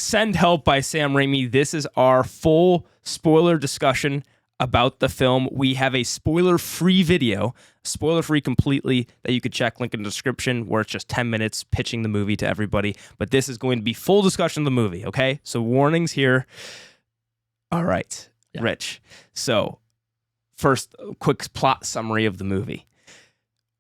Send Help by Sam Raimi. This is our full spoiler discussion about the film. We have a spoiler-free video, spoiler-free completely, that you could check, link in the description, where it's just 10 minutes pitching the movie to everybody. But this is going to be full discussion of the movie, okay? So warnings here. All right, yeah. Rich. So first, quick plot summary of the movie.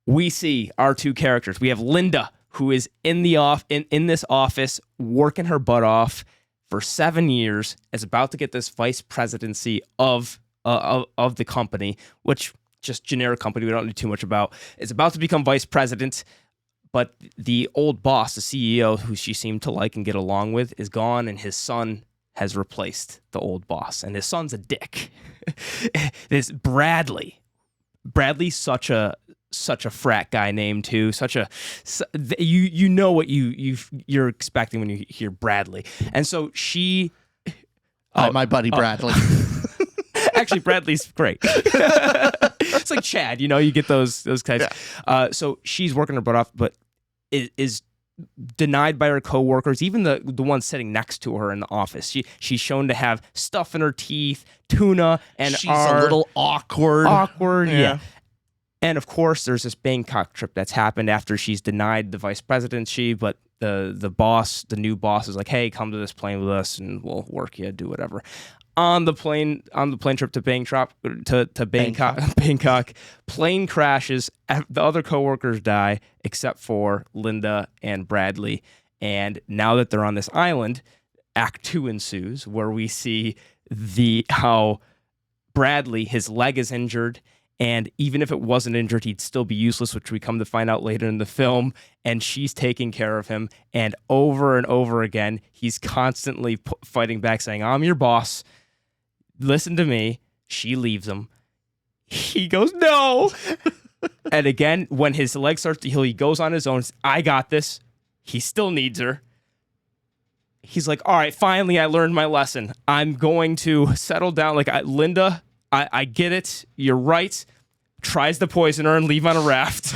We see our two characters. We have Linda, who is in this office working her butt off for 7 years, is about to get this vice presidency of the company, which just generic company we don't know too much about, is about to become vice president. But the old boss, the CEO, who she seemed to like and get along with, is gone, and his son has replaced the old boss, and his son's a dick. This Bradley. Bradley's such a frat guy name too. You know what you're expecting when you hear Bradley, and so she. My buddy Bradley. Actually, Bradley's great. It's like Chad, you get those guys. Yeah. So she's working her butt off, but is denied by her coworkers, even the ones sitting next to her in the office. She's shown to have stuff in her teeth, tuna, and she's a little awkward. Yeah. And of course, there's this Bangkok trip that's happened after she's denied the vice presidency, but the boss, the new boss, is like, "Hey, come to this plane with us, and we'll work you, do whatever." On the plane trip to Bangkok, plane crashes. The other coworkers die, except for Linda and Bradley. And now that they're on this island, Act 2 ensues, where we see how Bradley, his leg is injured, and even if it wasn't injured, he'd still be useless, which we come to find out later in the film. And she's taking care of him, and over again, he's constantly fighting back, saying, "I'm your boss. Listen to me." She leaves him. He goes, "No." And again, when his leg starts to heal, he goes on his own. "I got this." He still needs her. He's like, "All right, finally, I learned my lesson. I'm going to settle down." Like, Linda, I get it. You're right. Tries to poison her and leave on a raft.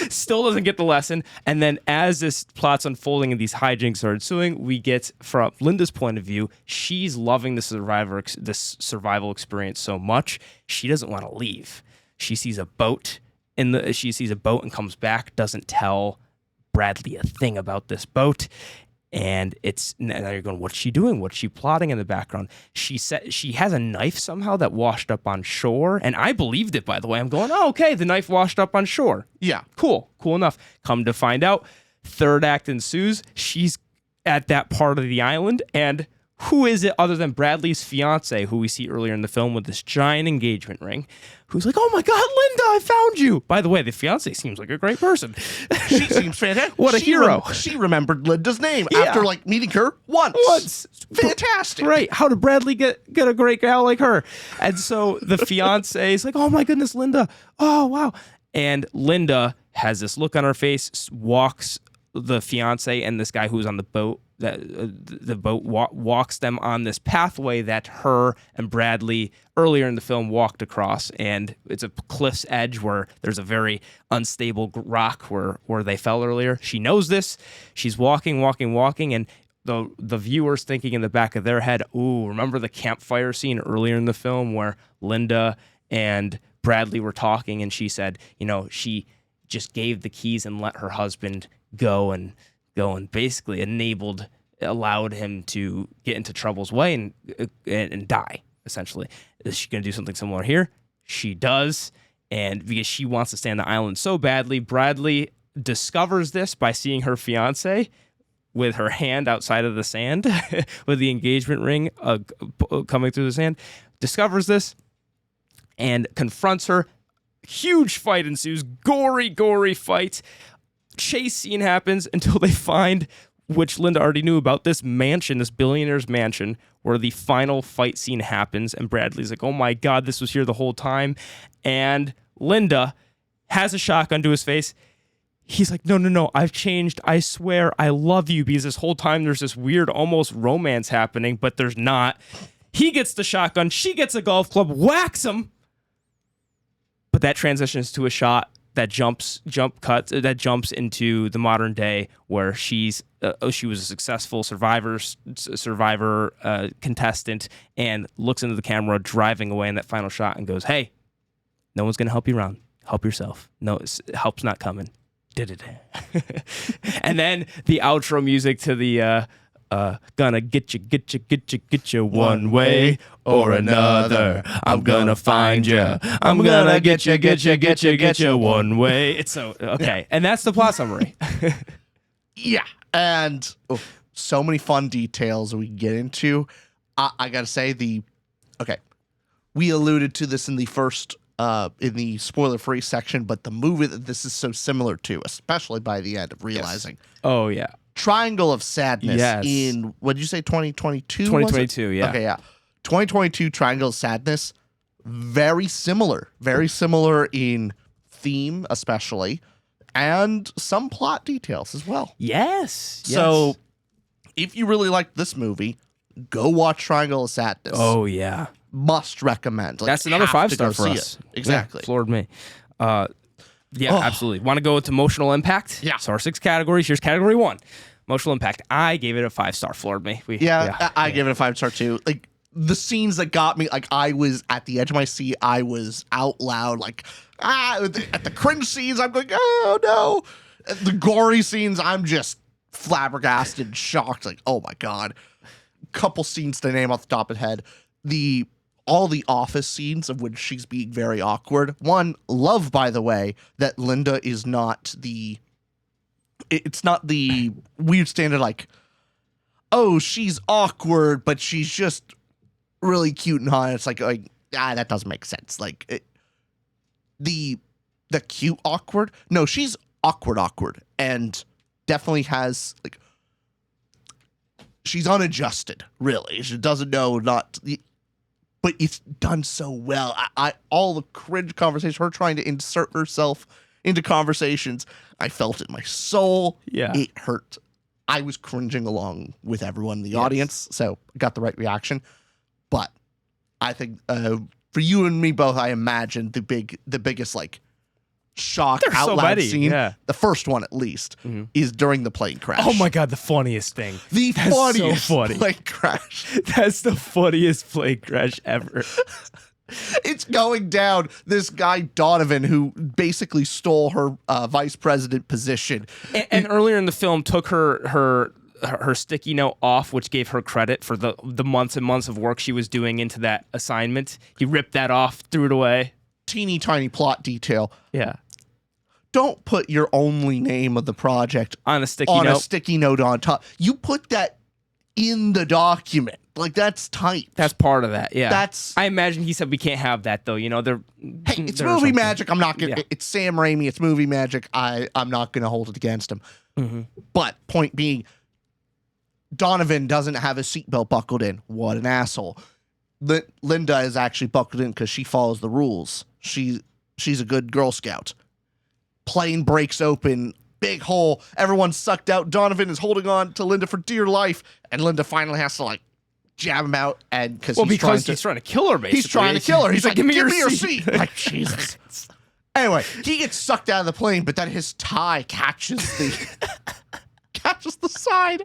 Still doesn't get the lesson. And then as this plot's unfolding and these hijinks are ensuing, we get, from Linda's point of view, she's loving this survival experience so much, she doesn't want to leave. She sees a boat and comes back, doesn't tell Bradley a thing about this boat. And now you're going, what's she doing? What's she plotting in the background? She said she has a knife somehow that washed up on shore. And I believed it, by the way. I'm going, oh, okay, the knife washed up on shore. Yeah. Cool enough. Come to find out, third act ensues. She's at that part of the island. And who is it other than Bradley's fiance, who we see earlier in the film with this giant engagement ring, who's like, "Oh my God, Linda, I found you." By the way, the fiance seems like a great person. She seems fantastic. What a hero. She remembered Linda's name after meeting her once. Fantastic. Right. How did Bradley get a great gal like her? And so the fiance is like, "Oh my goodness, Linda. Oh, wow." And Linda has this look on her face, walks the fiance and this guy who's on the boat, the boat walks them on this pathway that her and Bradley earlier in the film walked across, and it's a cliff's edge where there's a very unstable rock where they fell earlier. She knows this. She's walking, and the viewers thinking in the back of their head, "Ooh, remember the campfire scene earlier in the film where Linda and Bradley were talking, and she said, she just gave the keys and let her husband go and basically allowed him to get into trouble's way and die, essentially." Is she going to do something similar here? She does. And because she wants to stay on the island so badly, Bradley discovers this by seeing her fiance with her hand outside of the sand with the engagement ring coming through the sand, discovers this and confronts her. Huge fight ensues, gory fight. Chase scene happens until they find, which Linda already knew about, this mansion, this billionaire's mansion, where the final fight scene happens. And Bradley's like, "Oh my God, this was here the whole time." And Linda has a shotgun to his face. He's like, no, I've changed. I swear, I love you. Because this whole time there's this weird, almost romance happening, but there's not. He gets the shotgun. She gets a golf club, whacks him. But that transitions to a shot that jumps into the modern day where she was a successful survivor contestant and looks into the camera driving away in that final shot and goes, "Hey, no one's gonna help you around. Help yourself. No, help's not coming." And then the outro music to the gonna get you one way or another. I'm gonna find you. I'm gonna get you one way. It's so okay. And that's the plot summary. Yeah. And so many fun details we can get into. I gotta say we alluded to this in the first in the spoiler-free section, but the movie that this is so similar to, especially by the end of realizing. Yes. Oh yeah. Triangle of Sadness in, what did you say, 2022? 2022, yeah. Okay, yeah. 2022 Triangle of Sadness, very similar in theme especially, and some plot details as well. Yes. So if you really like this movie, go watch Triangle of Sadness. Oh yeah. Must recommend. Like, that's another 5-star for us. Exactly. Yeah, floored me. Absolutely. Want to go into emotional impact? Yeah. So our 6 categories. Here's category 1. Emotional impact. I gave it a 5-star. Floored me. I gave it a 5-star too. Like the scenes that got me, like I was at the edge of my seat. I was out loud, like at the cringe scenes. I'm going, oh no. At the gory scenes, I'm just flabbergasted, and shocked. Like, oh my god. Couple scenes to name off the top of the head. All the office scenes of which she's being very awkward. One, love, by the way, that Linda is not it's not the weird standard like, oh, she's awkward, but she's just really cute and hot. It's like that doesn't make sense. Like the cute awkward. No, she's awkward and definitely has like, she's unadjusted, really. She doesn't know but it's done so well. All the cringe conversation, her trying to insert herself into conversations, I felt it in my soul. Yeah. It hurt. I was cringing along with everyone in the audience, so I got the right reaction. But I think for you and me both, I imagine the biggest like shock out loud scene, the first one at least, is during the plane crash. Oh my god, the funniest thing. Funniest so funny. plane crash. That's the funniest plane crash ever. It's going down. This guy Donovan, who basically stole her vice president position, and earlier in the film took her sticky note off, which gave her credit for the months and months of work she was doing into that assignment. He ripped that off, threw it away. Teeny tiny plot detail. Yeah. Don't put your only name of the project on a sticky note on top. You put that in the document. Like, that's tight. That's part of that. Yeah. I imagine he said we can't have that though. You know, it's movie magic. I'm not gonna. Yeah. It's Sam Raimi. It's movie magic. I'm not gonna hold it against him. Mm-hmm. But point being, Donovan doesn't have his seatbelt buckled in. What an asshole. Linda is actually buckled in because she follows the rules. She's a good Girl Scout. Plane breaks open, big hole. Everyone's sucked out. Donovan is holding on to Linda for dear life, and Linda finally has to like jab him out, and because he's trying to kill her. Basically, he's trying to kill her. He's like, "Give me your seat." Like, Jesus. Anyway, he gets sucked out of the plane, but then his tie catches the side.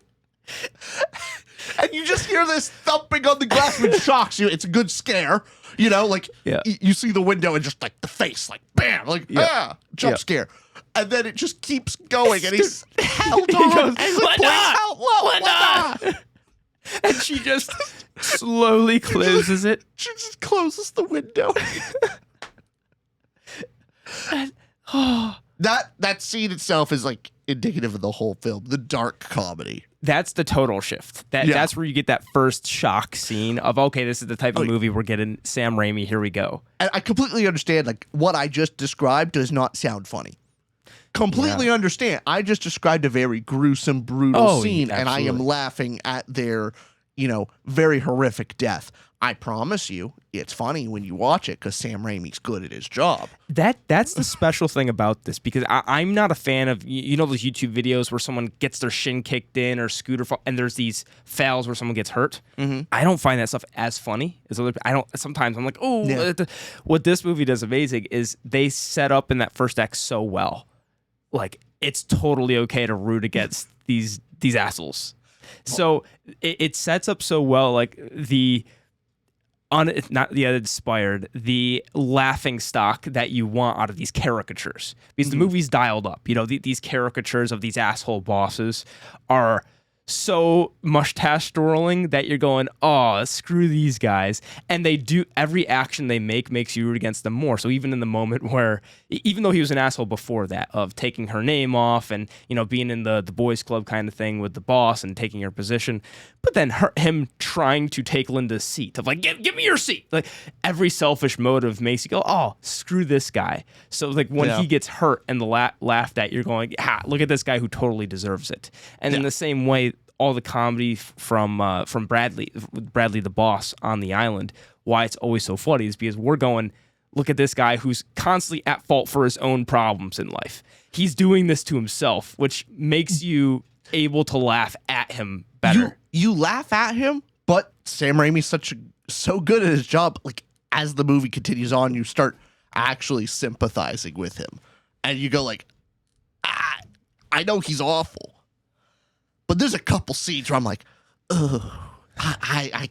And you just hear this thumping on the glass, which shocks you. It's a good scare. You know, like, you see the window and just, like, the face, like, bam, like, jump scare. And then it just keeps going, and he's held on. He goes, Linda! And she just slowly closes it. She just closes the window. That scene itself is, like, indicative of the whole film, the dark comedy. That's the total shift. That's where you get that first shock scene of, okay, this is the type of movie we're getting. Sam Raimi, here we go. And I completely understand, like, what I just described does not sound funny. Completely understand. I just described a very gruesome, brutal scene, and I am laughing at their very horrific death. I promise you, it's funny when you watch it because Sam Raimi's good at his job. That's the special thing about this, because I'm not a fan of those YouTube videos where someone gets their shin kicked in or scooter fall, and there's these fails where someone gets hurt. Mm-hmm. I don't find that stuff as funny as other. I don't. Sometimes I'm like, Yeah. What this movie does amazing is they set up in that first act so well, like it's totally okay to root against these assholes. So it sets up so well, like not the uninspired, the laughing stock that you want out of these caricatures, because the movie's dialed up. These caricatures of these asshole bosses are so mustache twirling that you're going, oh, screw these guys. And they do, every action they make makes you root against them more. So even in the moment where, even though he was an asshole before that, of taking her name off and, being in the boys club kind of thing with the boss and taking her position, but then him trying to take Linda's seat, of like, give me your seat. Like, every selfish motive makes you go, oh, screw this guy. So like when he gets hurt and the laughed at, you're going, look at this guy who totally deserves it. And in the same way, all the comedy from Bradley the boss on the island, why it's always so funny is because we're going, look at this guy who's constantly at fault for his own problems in life. He's doing this to himself, which makes you able to laugh at him better. You laugh at him, but Sam Raimi's so good at his job. Like, as the movie continues on, you start actually sympathizing with him, and you go like, I know he's awful. But there's a couple scenes where I'm like, oh, I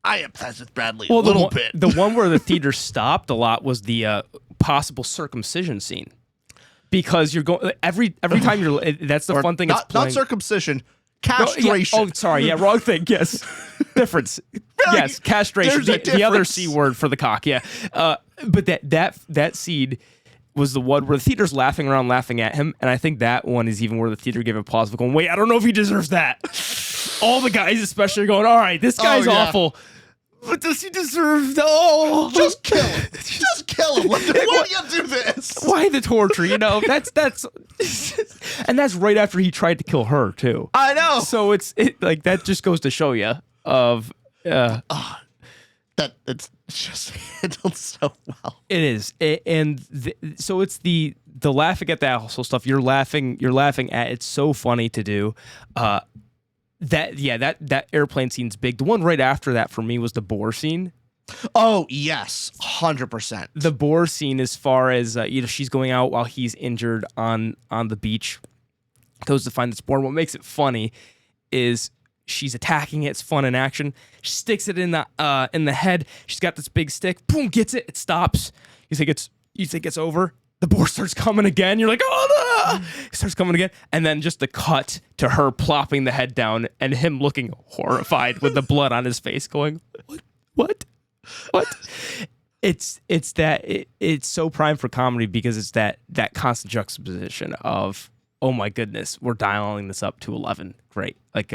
empathize with Bradley a little bit. The one where the theater stopped a lot was the possible circumcision scene, because you're going every time you're. That's the fun thing. Not circumcision, castration. Oh, sorry, wrong thing. Yes, difference. Yes, castration. The other C word for the cock. Yeah, but that scene was the one where the theater's laughing at him, and I think that one is even where the theater gave a pause of going, wait, I don't know if he deserves that. All the guys especially are going, all right, this guy's awful, but does he deserve just kill him. Just kill him. Why you do this? Why the torture? That's and that's right after he tried to kill her too. I know. So it's like that just goes to show you of that it's just handled so well. It is, so it's the laughing at the asshole stuff. You're laughing at. It's so funny to do. That airplane scene's big. The one right after that for me was the boar scene. Oh yes, 100%. The boar scene, as far as she's going out while he's injured on the beach, goes to find this boar. What makes it funny is she's attacking it. It's fun in action. She sticks it in the head. She's got this big stick. Boom, gets it. It stops. You think it's over. The boar starts coming again. You're like, oh no! It starts coming again, and then just the cut to her plopping the head down and him looking horrified with the blood on his face, going, what? It's so prime for comedy because it's that constant juxtaposition of, oh my goodness, we're dialing this up to 11. Great. Like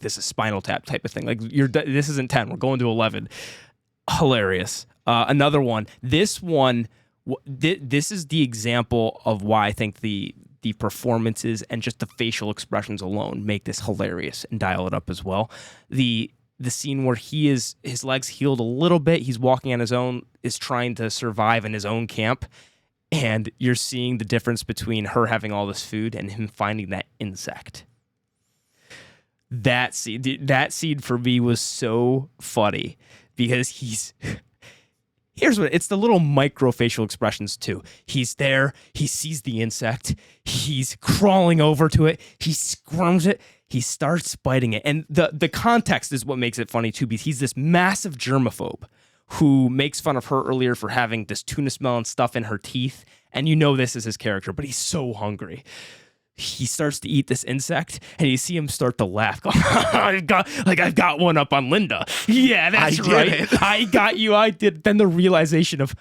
this is Spinal Tap type of thing. Like this isn't 10. We're going to 11. Hilarious. Another one. This is the example of why I think the performances and just the facial expressions alone make this hilarious and dial it up as well. The scene where his legs healed a little bit. He's walking on his own, is trying to survive in his own camp. And you're seeing the difference between her having all this food and him finding that insect. That scene for me was so funny because here's what it's the little micro facial expressions too. He's there, he sees the insect, he's crawling over to it, he squirms it, he starts biting it. And the context is what makes it funny too, because he's this massive germaphobe who makes fun of her earlier for having this tuna smell and stuff in her teeth. And this is his character, but he's so hungry. He starts to eat this insect, and you see him start to laugh. Go, I've got one up on Linda. Yeah, that's right. I got you. I did. Then the realization of,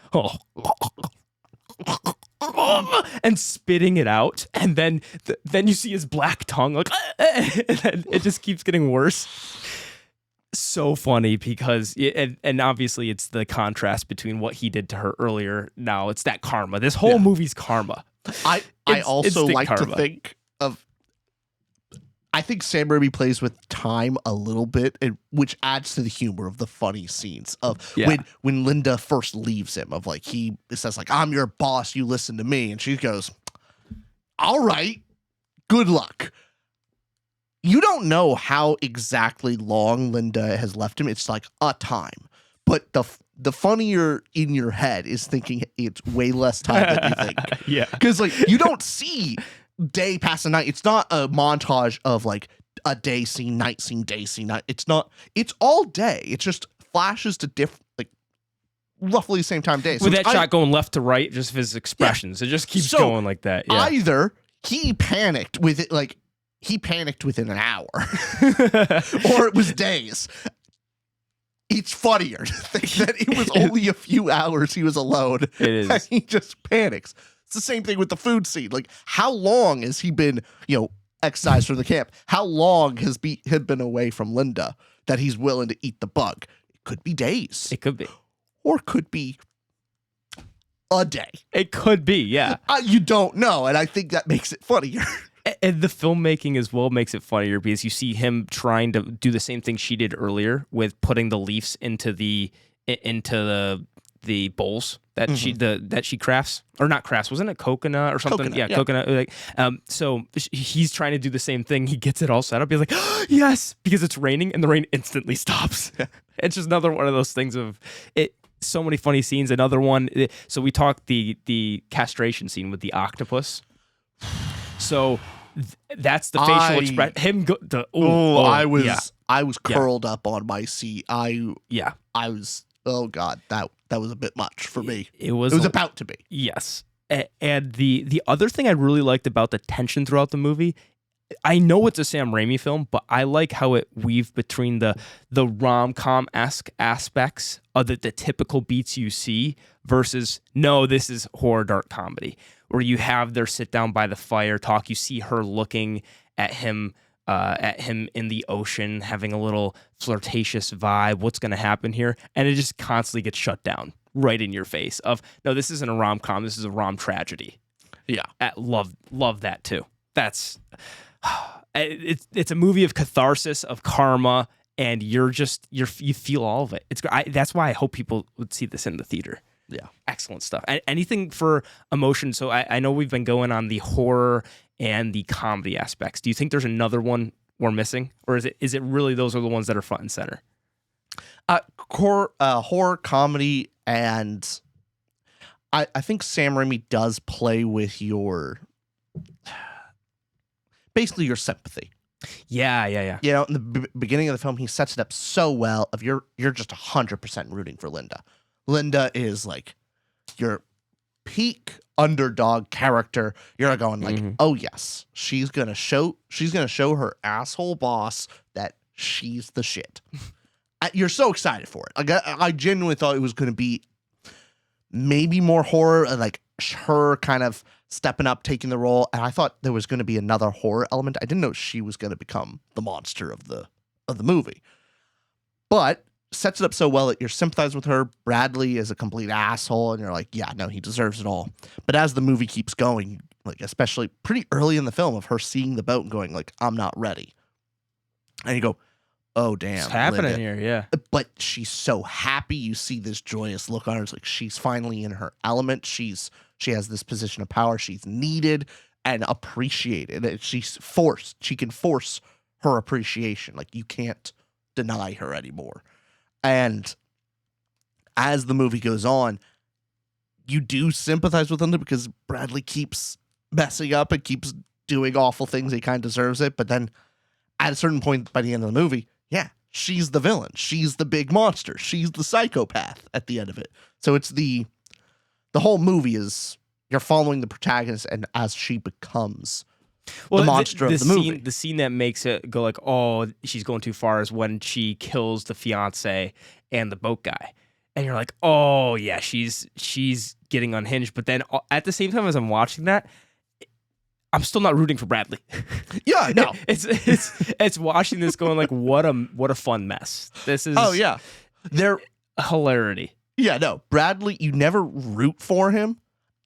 and spitting it out, and then you see his black tongue, like, and it just keeps getting worse. So funny because and obviously it's the contrast between what he did to her earlier. Now it's that karma. This whole movie's karma. I also like to think of I think Sam Raimi plays with time a little bit, which adds to the humor of the funny scenes of when Linda first leaves him. Of like he says like, "I'm your boss, you listen to me," and she goes, "All right, good luck." You don't know how exactly long Linda has left him. It's like a time, but the funnier in your head is thinking it's way less time than you think. Yeah, because like you don't see day past the night. It's not a montage of like a day scene, night scene, day scene, night. It's not. It's all day. It's just flashes to like roughly the same time day. So with that shot going left to right, just his expressions, it just keeps going like that. Yeah. Either he panicked with it, like he panicked within an hour, or it was days. It's funnier to think that it was only a few hours he was alone. It is. And he just panics. It's the same thing with the food scene. Like, how long has he been, excised from the camp? How long has he been away from Linda that he's willing to eat the bug? It could be days. It could be. Or it could be a day. It could be, yeah. You don't know, and I think that makes it funnier. And the filmmaking as well makes it funnier because you see him trying to do the same thing she did earlier with putting the leaves into the bowls that she crafts, or not crafts, wasn't it coconut or something? Coconut, yeah. Coconut. Like, so he's trying to do the same thing. He gets it all set up. He's like, oh, yes, because it's raining, and the rain instantly stops. It's just another one of those things of it. So many funny scenes. Another one. So we talked the castration scene with the octopus. So that's the facial expression. Him go. I was curled up on my seat. I was. Oh God, that was a bit much for me. It was about to be. Yes. And the other thing I really liked about the tension throughout the movie, I know it's a Sam Raimi film, but I like how it weaved between the rom-com-esque aspects of the typical beats you see versus, no, this is horror dark comedy, where you have their sit down by the fire talk. You see her looking at him in the ocean, having a little flirtatious vibe. What's going to happen here? And it just constantly gets shut down right in your face of, no, this isn't a rom-com. This is a rom tragedy. Yeah. Love that too. That's it's a movie of catharsis, of karma, and you feel all of it. It's that's why I hope people would see this in the theater. Yeah. Excellent stuff. Anything for emotion. So I know we've been going on the horror and the comedy aspects. Do you think there's another one we're missing? Or is it really those are the ones that are front and center? Horror, comedy, and I think Sam Raimi does play with basically your sympathy. Yeah. In the beginning of the film, he sets it up so well of you're just 100% rooting for Linda. Linda is like your peak underdog character. You're going like, oh yes, she's gonna show her asshole boss that she's the shit. You're so excited for it. Like, I genuinely thought it was gonna be maybe more horror, like her kind of stepping up, taking the role, and I thought there was gonna be another horror element. I didn't know she was gonna become the monster of the movie, but sets it up so well that you're sympathizing with her. Bradley is a complete asshole, and you're like, yeah, no, he deserves it all. But as the movie keeps going, like especially pretty early in the film of her seeing the boat and going like, I'm not ready. And you go, oh, damn. It's happening Linda. here, yeah. But she's so happy. You see this joyous look on her. It's like she's finally in her element. She has this position of power. She's needed and appreciated. She can force her appreciation. Like you can't deny her anymore. And as the movie goes on, you do sympathize with Linda because Bradley keeps messing up and keeps doing awful things. He kind of deserves it. But then at a certain point by the end of the movie, yeah, she's the villain. She's the big monster. She's the psychopath at the end of it. So it's the whole movie is you're following the protagonist and as she becomes the monster of the movie. The scene that makes it go like, oh, she's going too far is when she kills the fiance and the boat guy. And you're like, oh, yeah, she's getting unhinged. But then at the same time as I'm watching that, I'm still not rooting for Bradley. Yeah, no. It's watching this going like, what a fun mess. This is they're hilarity. Yeah, no. Bradley, you never root for him.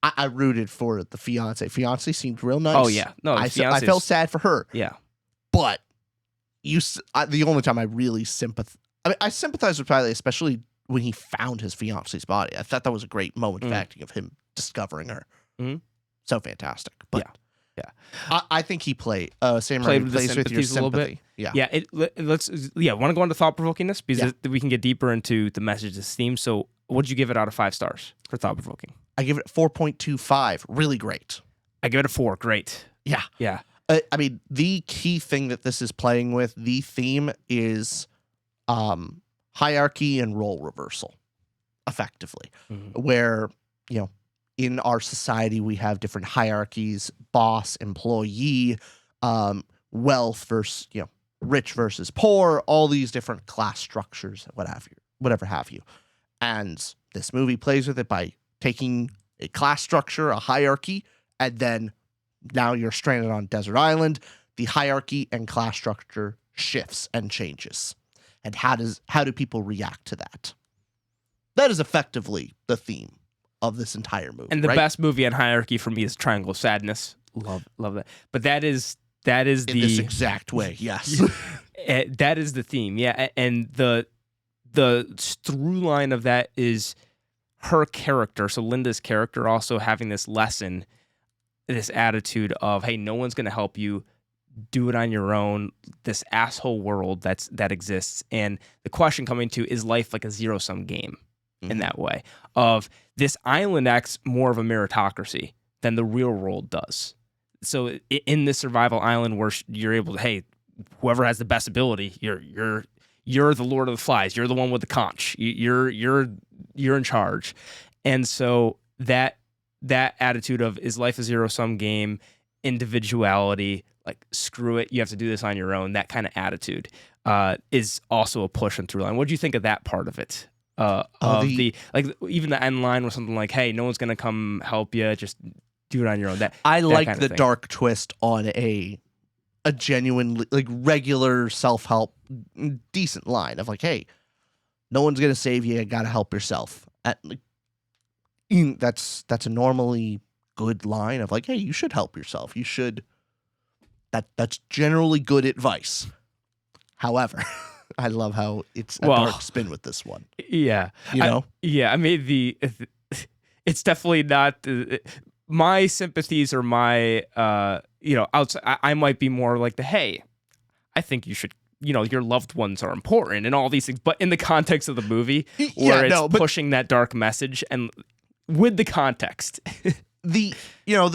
I rooted for the fiance. Fiance seemed real nice. Oh, yeah. No, I felt sad for her. Yeah. but the only time I really I sympathize with Bradley, especially when he found his fiance's body. I thought that was a great moment of acting of him discovering her. Mhm. So fantastic. But Yeah. I think he Sam Played Raimi with the plays with your sympathies a little bit. sympathy. Yeah. Yeah, let's want to go into thought provokingness because we can get deeper into the message, this theme. So, what'd you give it out of 5 stars for thought provoking? I give it 4.25. Really great. I give it a 4. Great. Yeah. Yeah. I mean, the key thing that this is playing with, the theme is hierarchy and role reversal, effectively, where, in our society, we have different hierarchies, boss, employee, wealth versus, rich versus poor, all these different class structures, whatever have you. And this movie plays with it by taking a class structure, a hierarchy, and then now you're stranded on a desert island. The hierarchy and class structure shifts and changes. And how do people react to that? That is effectively the theme of this entire movie. And the best movie on hierarchy for me is Triangle of Sadness. Love that. But that is in the this exact way, yes. That is the theme. Yeah, and the through line of that is her character. So Linda's character also having this lesson, this attitude of, hey, no one's going to help you. Do it on your own. This asshole world that exists. And the question coming to, is life like a zero-sum game in that way? Of this island acts more of a meritocracy than the real world does. So in this survival island where you're able to, hey, whoever has the best ability, you're the Lord of the Flies. You're the one with the conch. You're in charge. And so that attitude of, is life a zero-sum game, individuality, like, screw it, you have to do this on your own, that kind of attitude is also a push and through line. What do you think of that part of it? Even the end line was something like, hey, no one's going to come help you, just do it on your own. I like the dark twist on a genuine, like, regular self-help, decent line of like, hey, no one's going to save you, got to help yourself. That's a normally good line of like, hey, you should help yourself. You should. That's generally good advice. However, I love how it's a dark spin with this one. Yeah. I mean, it's definitely not my sympathies or my outside. I might be more like hey, I think you should, your loved ones are important and all these things, but in the context of the movie where it's pushing that dark message and with the context. The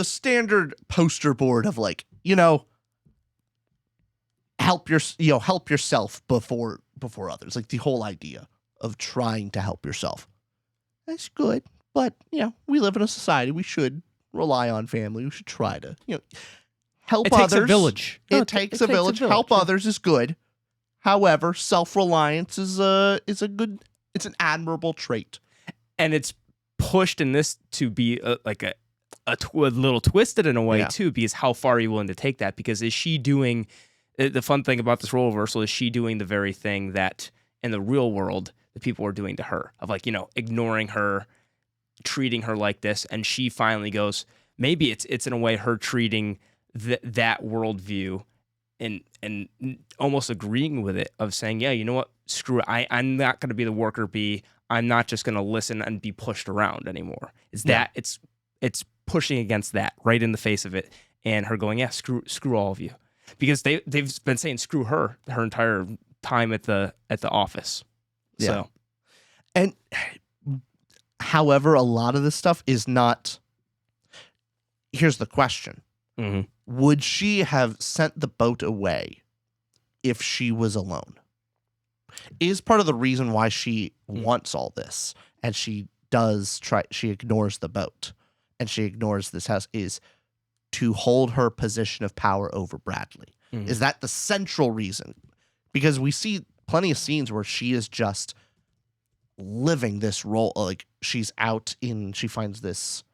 standard poster board of like, help yourself before others. Like, the whole idea of trying to help yourself. That's good, but we live in a society. We should rely on family. We should try to help others. It takes a village. It takes a village. Help others is good. However, self-reliance is it's an admirable trait, and it's pushed in this to be a little twisted in a way too, because how far are you willing to take that? Because is she doing the fun thing about this role reversal? Is she doing the very thing that in the real world the people are doing to her, of like, ignoring her, treating her like this, and she finally goes, maybe it's in a way her treating that worldview and almost agreeing with it, of saying, yeah, you know what, screw it, I'm not going to be the worker bee. I'm not just going to listen and be pushed around anymore. It's pushing against that right in the face of it, and her going, yeah, screw all of you, because they've been saying screw her entire time at the office. Yeah. So, and however, a lot of this stuff is not. Here's the question: would she have sent the boat away if she was alone? Is part of the reason why she wants all this, and she ignores the boat, and she ignores this house, is to hold her position of power over Bradley. Is that the central reason? Because we see plenty of scenes where she is just living this role. Like, she finds this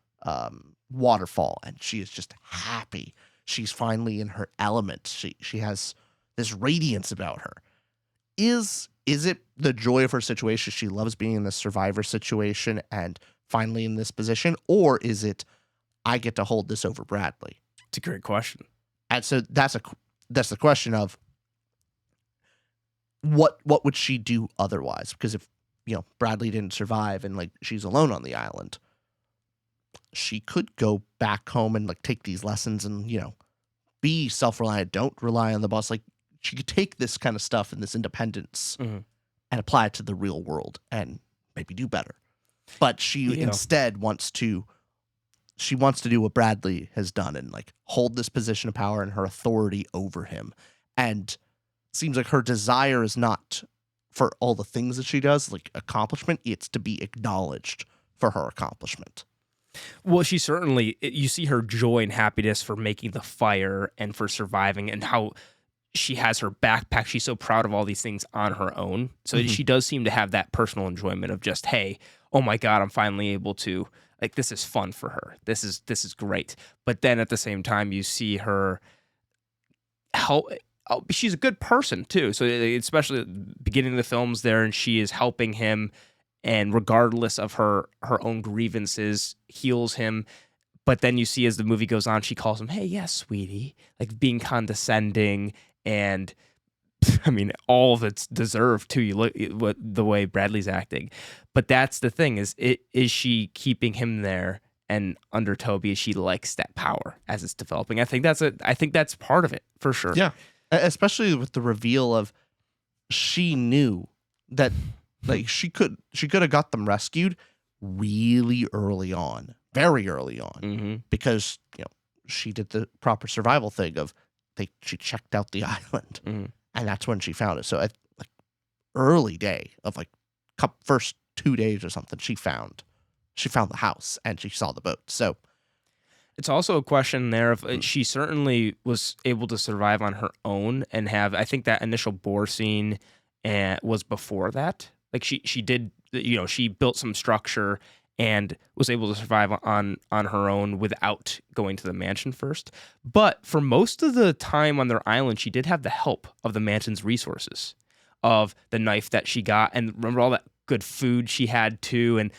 waterfall, and she is just happy. She's finally in her element. She has this radiance about her. Is it the joy of her situation? She loves being in this survivor situation and finally in this position, or is it, I get to hold this over Bradley? It's a great question. And so that's the question of what would she do otherwise? Because if, Bradley didn't survive and like she's alone on the island, she could go back home and like take these lessons and, be self-reliant. Don't rely on the boss. Like she could take this kind of stuff and this independence Mhm. and apply it to the real world and maybe do better. But she instead wants to do what Bradley has done and like hold this position of power and her authority over him. And it seems like her desire is not for all the things that she does, like accomplishment, it's to be acknowledged for her accomplishment. Well, she certainly, you see her joy and happiness for making the fire and for surviving, and how she has her backpack. She's so proud of all these things on her own. So she does seem to have that personal enjoyment of just, hey, oh my God, I'm finally able to, like, this is fun for her. This is great. But then at the same time, you see her help. She's a good person too. So especially at the beginning of the films there, and she is helping him, and regardless of her own grievances, heals him. But then you see as the movie goes on, she calls him, hey, yes, sweetie, like being condescending. And I mean, all of it's deserved too. You look what the way Bradley's acting. But that's the thing, is she keeping him there? And under Toby, she likes that power as it's developing. I think that's part of it for sure. Yeah. Especially with the reveal of she knew that like she could have got them rescued really early on, very early on, because she did the proper survival thing of she checked out the island, and that's when she found it. So at like early day of like first 2 days or something, she found the house and she saw the boat. So it's also a question there of she certainly was able to survive on her own and have, I think that initial boar scene was before that. Like she did, she built some structure and was able to survive on her own without going to the mansion first. But for most of the time on their island, she did have the help of the mansion's resources, of the knife that she got, and remember all that good food she had too, and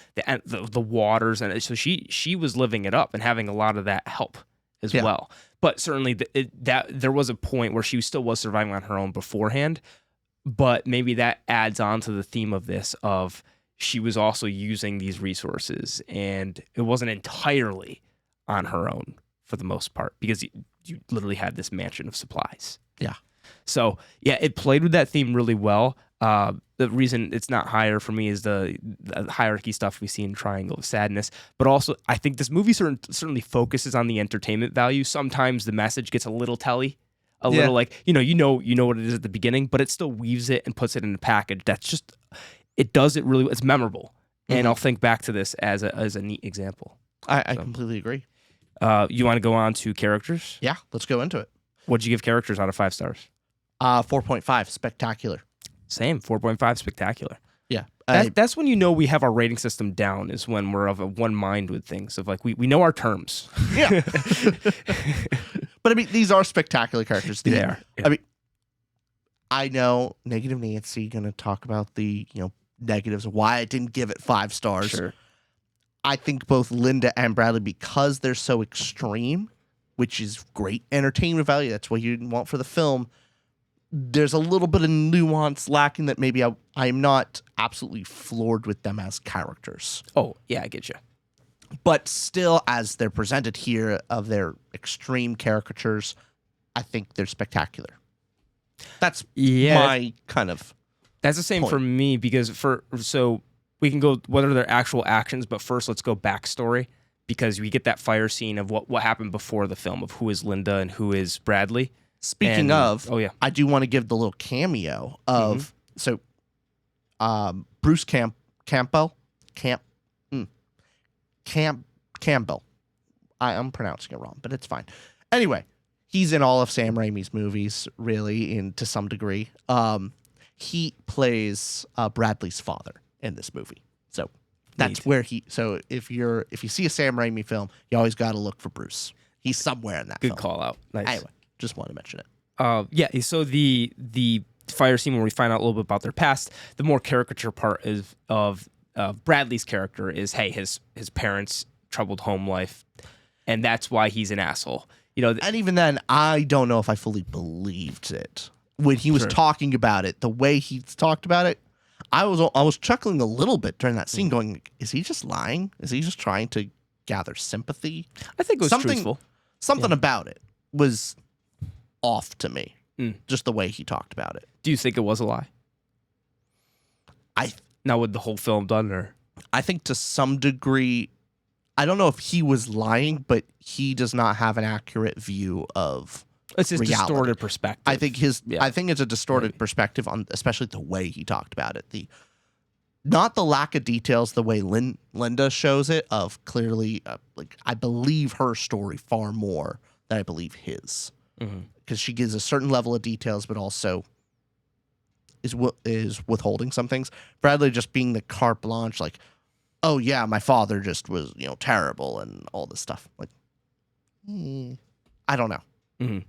the waters, and so she was living it up and having a lot of that help as well. But certainly that there was a point where she still was surviving on her own beforehand. But maybe that adds on to the theme of this, of she was also using these resources, and it wasn't entirely on her own for the most part, because you literally had this mansion of supplies. Yeah. So yeah, it played with that theme really well. The reason it's not higher for me is the hierarchy stuff we see in Triangle of Sadness, but also I think this movie certainly focuses on the entertainment value. Sometimes the message gets a little telly, little like, you know what it is at the beginning, but it still weaves it and puts it in a package that's just, it does it really, it's memorable. And I'll think back to this as a neat example. I completely agree. You want to go on to characters? Yeah, let's go into it. What'd you give characters out of 5 stars? 4.5, spectacular. Same, 4.5, spectacular. Yeah. That's when you know we have our rating system down, is when we're of a one mind with things, of like we know our terms. Yeah. But I mean, these are spectacular characters. They are. Yeah. I mean, I know Negative Nancy going to talk about the, negatives of why I didn't give it 5 stars. Sure. I think both Linda and Bradley, because they're so extreme, which is great entertainment value, that's what you want for the film, there's a little bit of nuance lacking that maybe I am not absolutely floored with them as characters. Oh, yeah, I get you. But still, as they're presented here, of their extreme caricatures, I think they're spectacular. That's my kind of That's the same point. For me, because so we can go what are their actual actions, but first let's go backstory, because we get that fire scene of what happened before the film, of who is Linda and who is Bradley. Speaking of, oh yeah, I do want to give the little cameo of Bruce Campbell. I'm pronouncing it wrong, but it's fine. Anyway, he's in all of Sam Raimi's movies, really, to some degree. He plays Bradley's father in this movie, so that's where he. So if you see a Sam Raimi film, you always got to look for Bruce. He's somewhere in that. Good film. call out. Nice. Anyway, just want to mention it. Yeah. So the fire scene where we find out a little bit about their past, the more caricature part of Bradley's character is, hey, his parents troubled home life, and that's why he's an asshole. And even then, I don't know if I fully believed it when he was Sure. talking about it. The way he talked about it, I was chuckling a little bit during that scene, going, "Is he just lying? Is he just trying to gather sympathy?" I think it was Something- truthful. Something about it was off to me. Mm. Just the way he talked about it. Do you think it was a lie? I Now with the whole film done, or I think to some degree, I don't know if he was lying, but he does not have an accurate view of it's his reality. distorted perspective. I think Yeah. I think it's a distorted Maybe. perspective on especially the way he talked about it. Not the lack of details, the way Linda shows it of clearly like I believe her story far more than I believe his. Because she gives a certain level of details, but also is withholding some things. Bradley just being the carte blanche, like, oh yeah, my father just was terrible and all this stuff. Like, I don't know.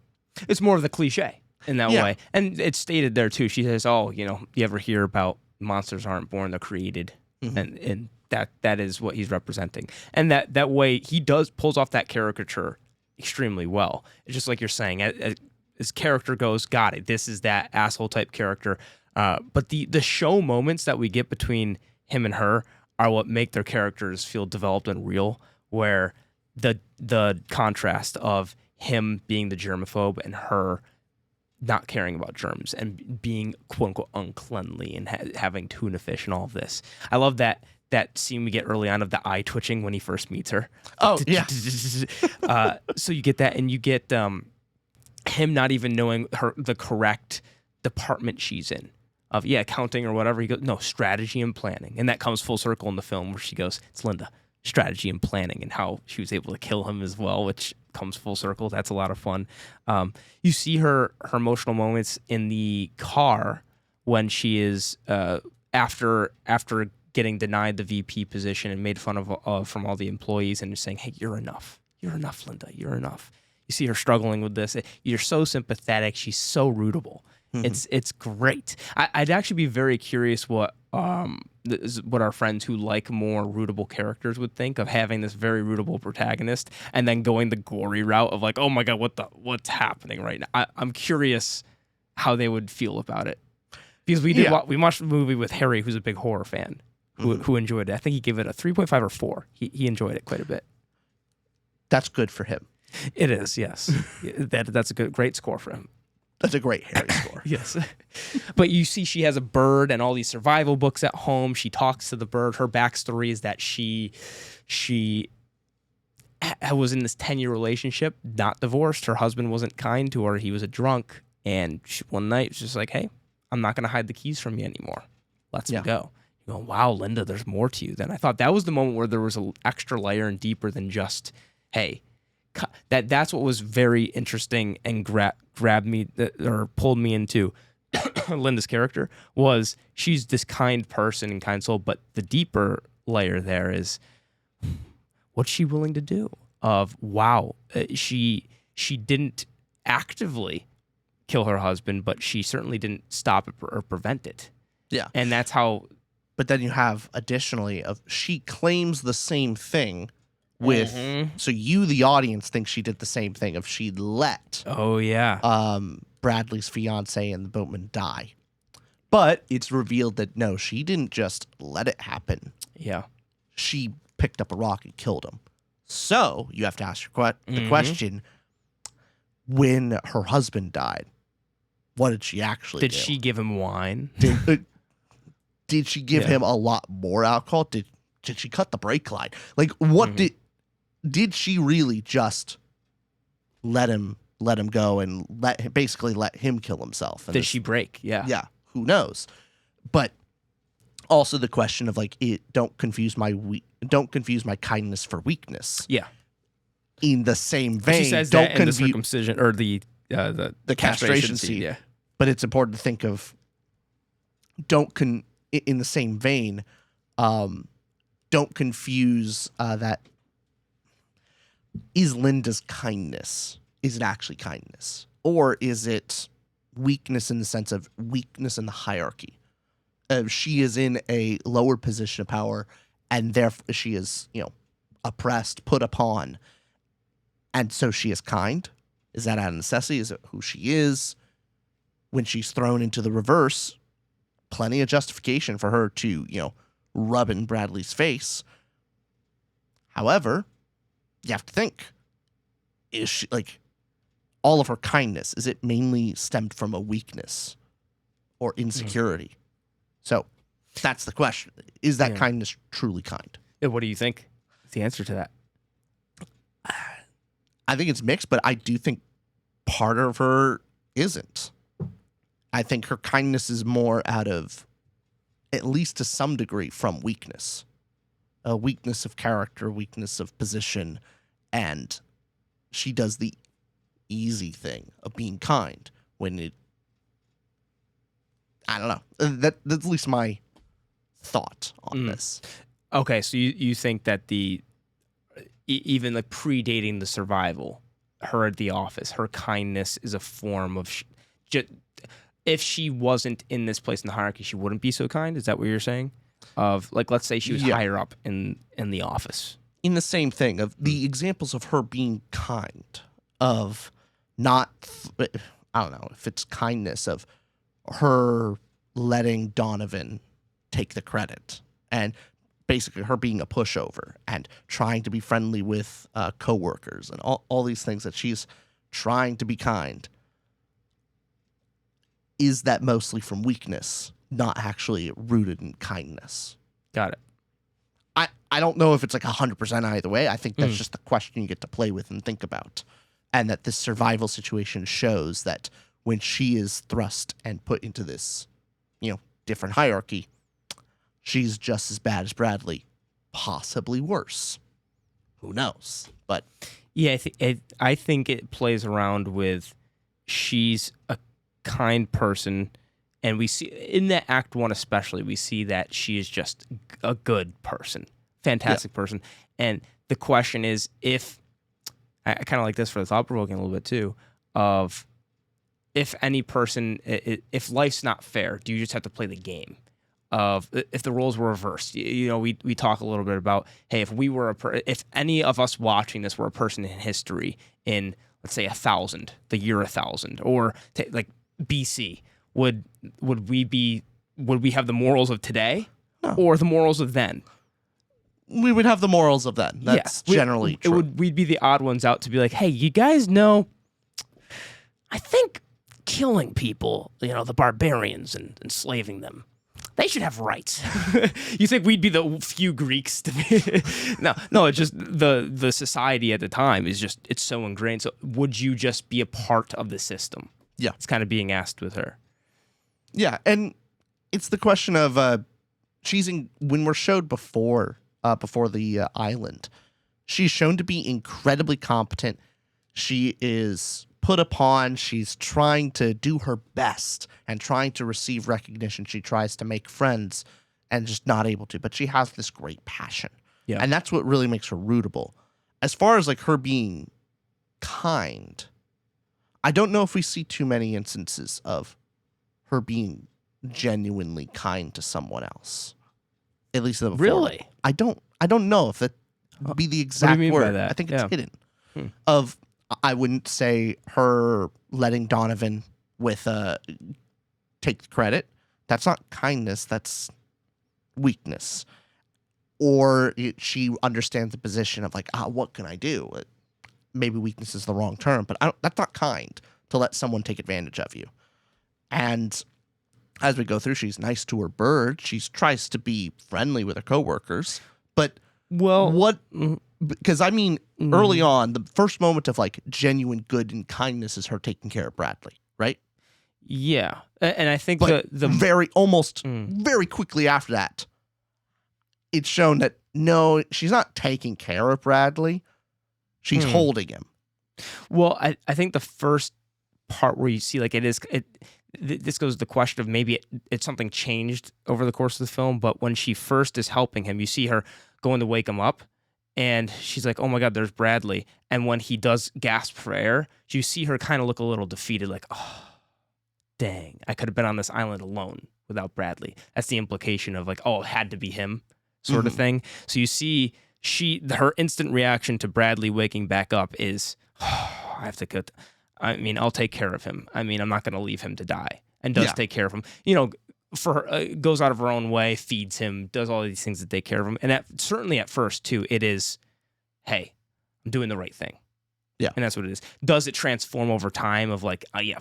It's more of the cliche in that Yeah. way, and it's stated there too. She says, "Oh, you ever hear about monsters aren't born; they're created," and that is what he's representing. And that way, he pulls off that caricature extremely well. It's just like you're saying, as his character goes, got it. This is that asshole type character. But the show moments that we get between him and her are what make their characters feel developed and real. Where the contrast of him being the germaphobe and her not caring about germs and being quote unquote uncleanly and having tuna fish and all of this. I love that scene we get early on of the eye twitching when he first meets her. Oh yeah. So you get that, and you get him not even knowing the correct department she's in. Of accounting or whatever. He goes, no, strategy and planning. And that comes full circle in the film where she goes, it's Linda, strategy and planning, and how she was able to kill him as well, which comes full circle. That's a lot of fun. You see her emotional moments in the car when she is after getting denied the VP position and made fun of from all the employees, and just saying, hey, you're enough, Linda, you're enough. You see her struggling with this. You're so sympathetic. She's so rootable. It's great. I'd actually be very curious what our friends who like more rootable characters would think of having this very rootable protagonist and then going the gory route of like, oh my god, what's happening right now? I'm curious how they would feel about it, because we watched the movie with Harry, who's a big horror fan, who enjoyed it. I think he gave it a 3.5 or 4. He enjoyed it quite a bit. That's good for him. It is, yes. That's a great score for him. That's a great Harry score. Yes. But you see she has a bird and all these survival books at home. She talks to the bird. Her backstory is that she was in this 10-year relationship, not divorced. Her husband wasn't kind to her. He was a drunk. And one night, she's just like, hey, I'm not going to hide the keys from you anymore. Let's go. You go, wow, Linda, there's more to you. Then I thought that was the moment where there was an extra layer and deeper than just, hey, that's what was very interesting and grabbed me or pulled me into Linda's character. Was she's this kind person and kind soul, but the deeper layer there is what's she willing to do? She didn't actively kill her husband, but she certainly didn't stop it or prevent it. Yeah. And that's how. But then you have additionally she claims the same thing with so you, the audience, think she did the same thing if she let Bradley's fiance and the boatman die. But it's revealed that no, she didn't just let it happen. Yeah. She picked up a rock and killed him. So you have to ask the question, when her husband died, what did she actually do? Did she give him wine? Did she give him a lot more alcohol? Did she cut the brake line? Like, what did she really just let him go and let him kill himself? And Did she break? Yeah. Yeah. Who knows? But also the question of like, don't confuse my kindness for weakness. Yeah. In the same vein, She says don't that in the circumcision or the castration scene. Yeah. But it's important to think of in the same vein, don't confuse that. Is Linda's kindness, is it actually kindness? Or is it weakness in the sense of weakness in the hierarchy? She is in a lower position of power, and therefore she is, oppressed, put upon, and so she is kind? Is that out of necessity? Is it who she is? When she's thrown into the reverse, plenty of justification for her to, rub in Bradley's face. However, you have to think, is she, all of her kindness, is it mainly stemmed from a weakness or insecurity? So that's the question. Is that kindness truly kind? What do you think is the answer to that? I think it's mixed, but I do think part of her isn't. I think her kindness is more out of, at least to some degree, from weakness. A weakness of character, weakness of position, and she does the easy thing of being kind when it... I don't know. That's at least my thought on this. Okay, so you think that even predating the survival, her at the office, her kindness is a form of... if she wasn't in this place in the hierarchy, she wouldn't be so kind? Is that what you're saying? Of, let's say she was higher up in the office. In the same thing, of the examples of her being kind, of not... I don't know if it's kindness, of her letting Donovan take the credit, and basically her being a pushover and trying to be friendly with coworkers and all these things that she's trying to be kind. Is that mostly from weakness, not actually rooted in kindness? Got it. I don't know if it's 100% either way. I think that's just the question you get to play with and think about. And that this survival situation shows that when she is thrust and put into this, different hierarchy, she's just as bad as Bradley, possibly worse. Who knows? But yeah, I think it plays around with she's a kind person, and we see in that Act 1 especially, we see that she is just a good person, fantastic person. And the question is, if I kind of like this for the thought-provoking a little bit too, of if any person, if life's not fair, do you just have to play the game? Of if the roles were reversed, we talk a little bit about, hey, if we were if any of us watching this were a person in history in, let's say, 1000, the year 1000, or BC, would we have the morals of today? No. Or the morals of then? We would have the morals of then. That's generally true. We'd be the odd ones out to be like, hey, you guys know, I think killing people, the barbarians and enslaving them, they should have rights. You think we'd be the few Greeks to be? No, it's just the society at the time is just, it's so ingrained. So would you just be a part of the system? Yeah. It's kind of being asked with her. Yeah, and it's the question of when we're showed before the island, she's shown to be incredibly competent. She is put upon. She's trying to do her best and trying to receive recognition. She tries to make friends and just not able to. But she has this great passion. Yeah. And that's what really makes her rootable. As far as her being kind, I don't know if we see too many instances of her being genuinely kind to someone else. At least before. Really? I don't know if that would be the exact word. By that? I think it's hidden. I wouldn't say her letting Donovan take the credit. That's not kindness. That's weakness. Or she understands the position of what can I do? Maybe weakness is the wrong term, but that's not kind to let someone take advantage of you. And as we go through, she's nice to her bird. She tries to be friendly with her coworkers. But because early on, the first moment of genuine good and kindness is her taking care of Bradley, right? Yeah, and I think but the very quickly after that, it's shown that no, she's not taking care of Bradley. She's holding him. Well, I think the first part where you see this goes to the question of maybe it's something changed over the course of the film, but when she first is helping him, you see her going to wake him up, and she's like, oh my God, there's Bradley. And when he does gasp for air, you see her kind of look a little defeated, like, oh, dang, I could have been on this island alone without Bradley. That's the implication of it had to be him sort of thing. So you see her instant reaction to Bradley waking back up is, oh, I have to go. I mean, I'll take care of him. I mean, I'm not going to leave him to die, and does Yeah. take care of him. You know, for her, goes out of her own way, feeds him, does all these things to take care of him. And certainly at first too, it is, hey, I'm doing the right thing. Yeah. And that's what it is. Does it transform over time of like, yeah.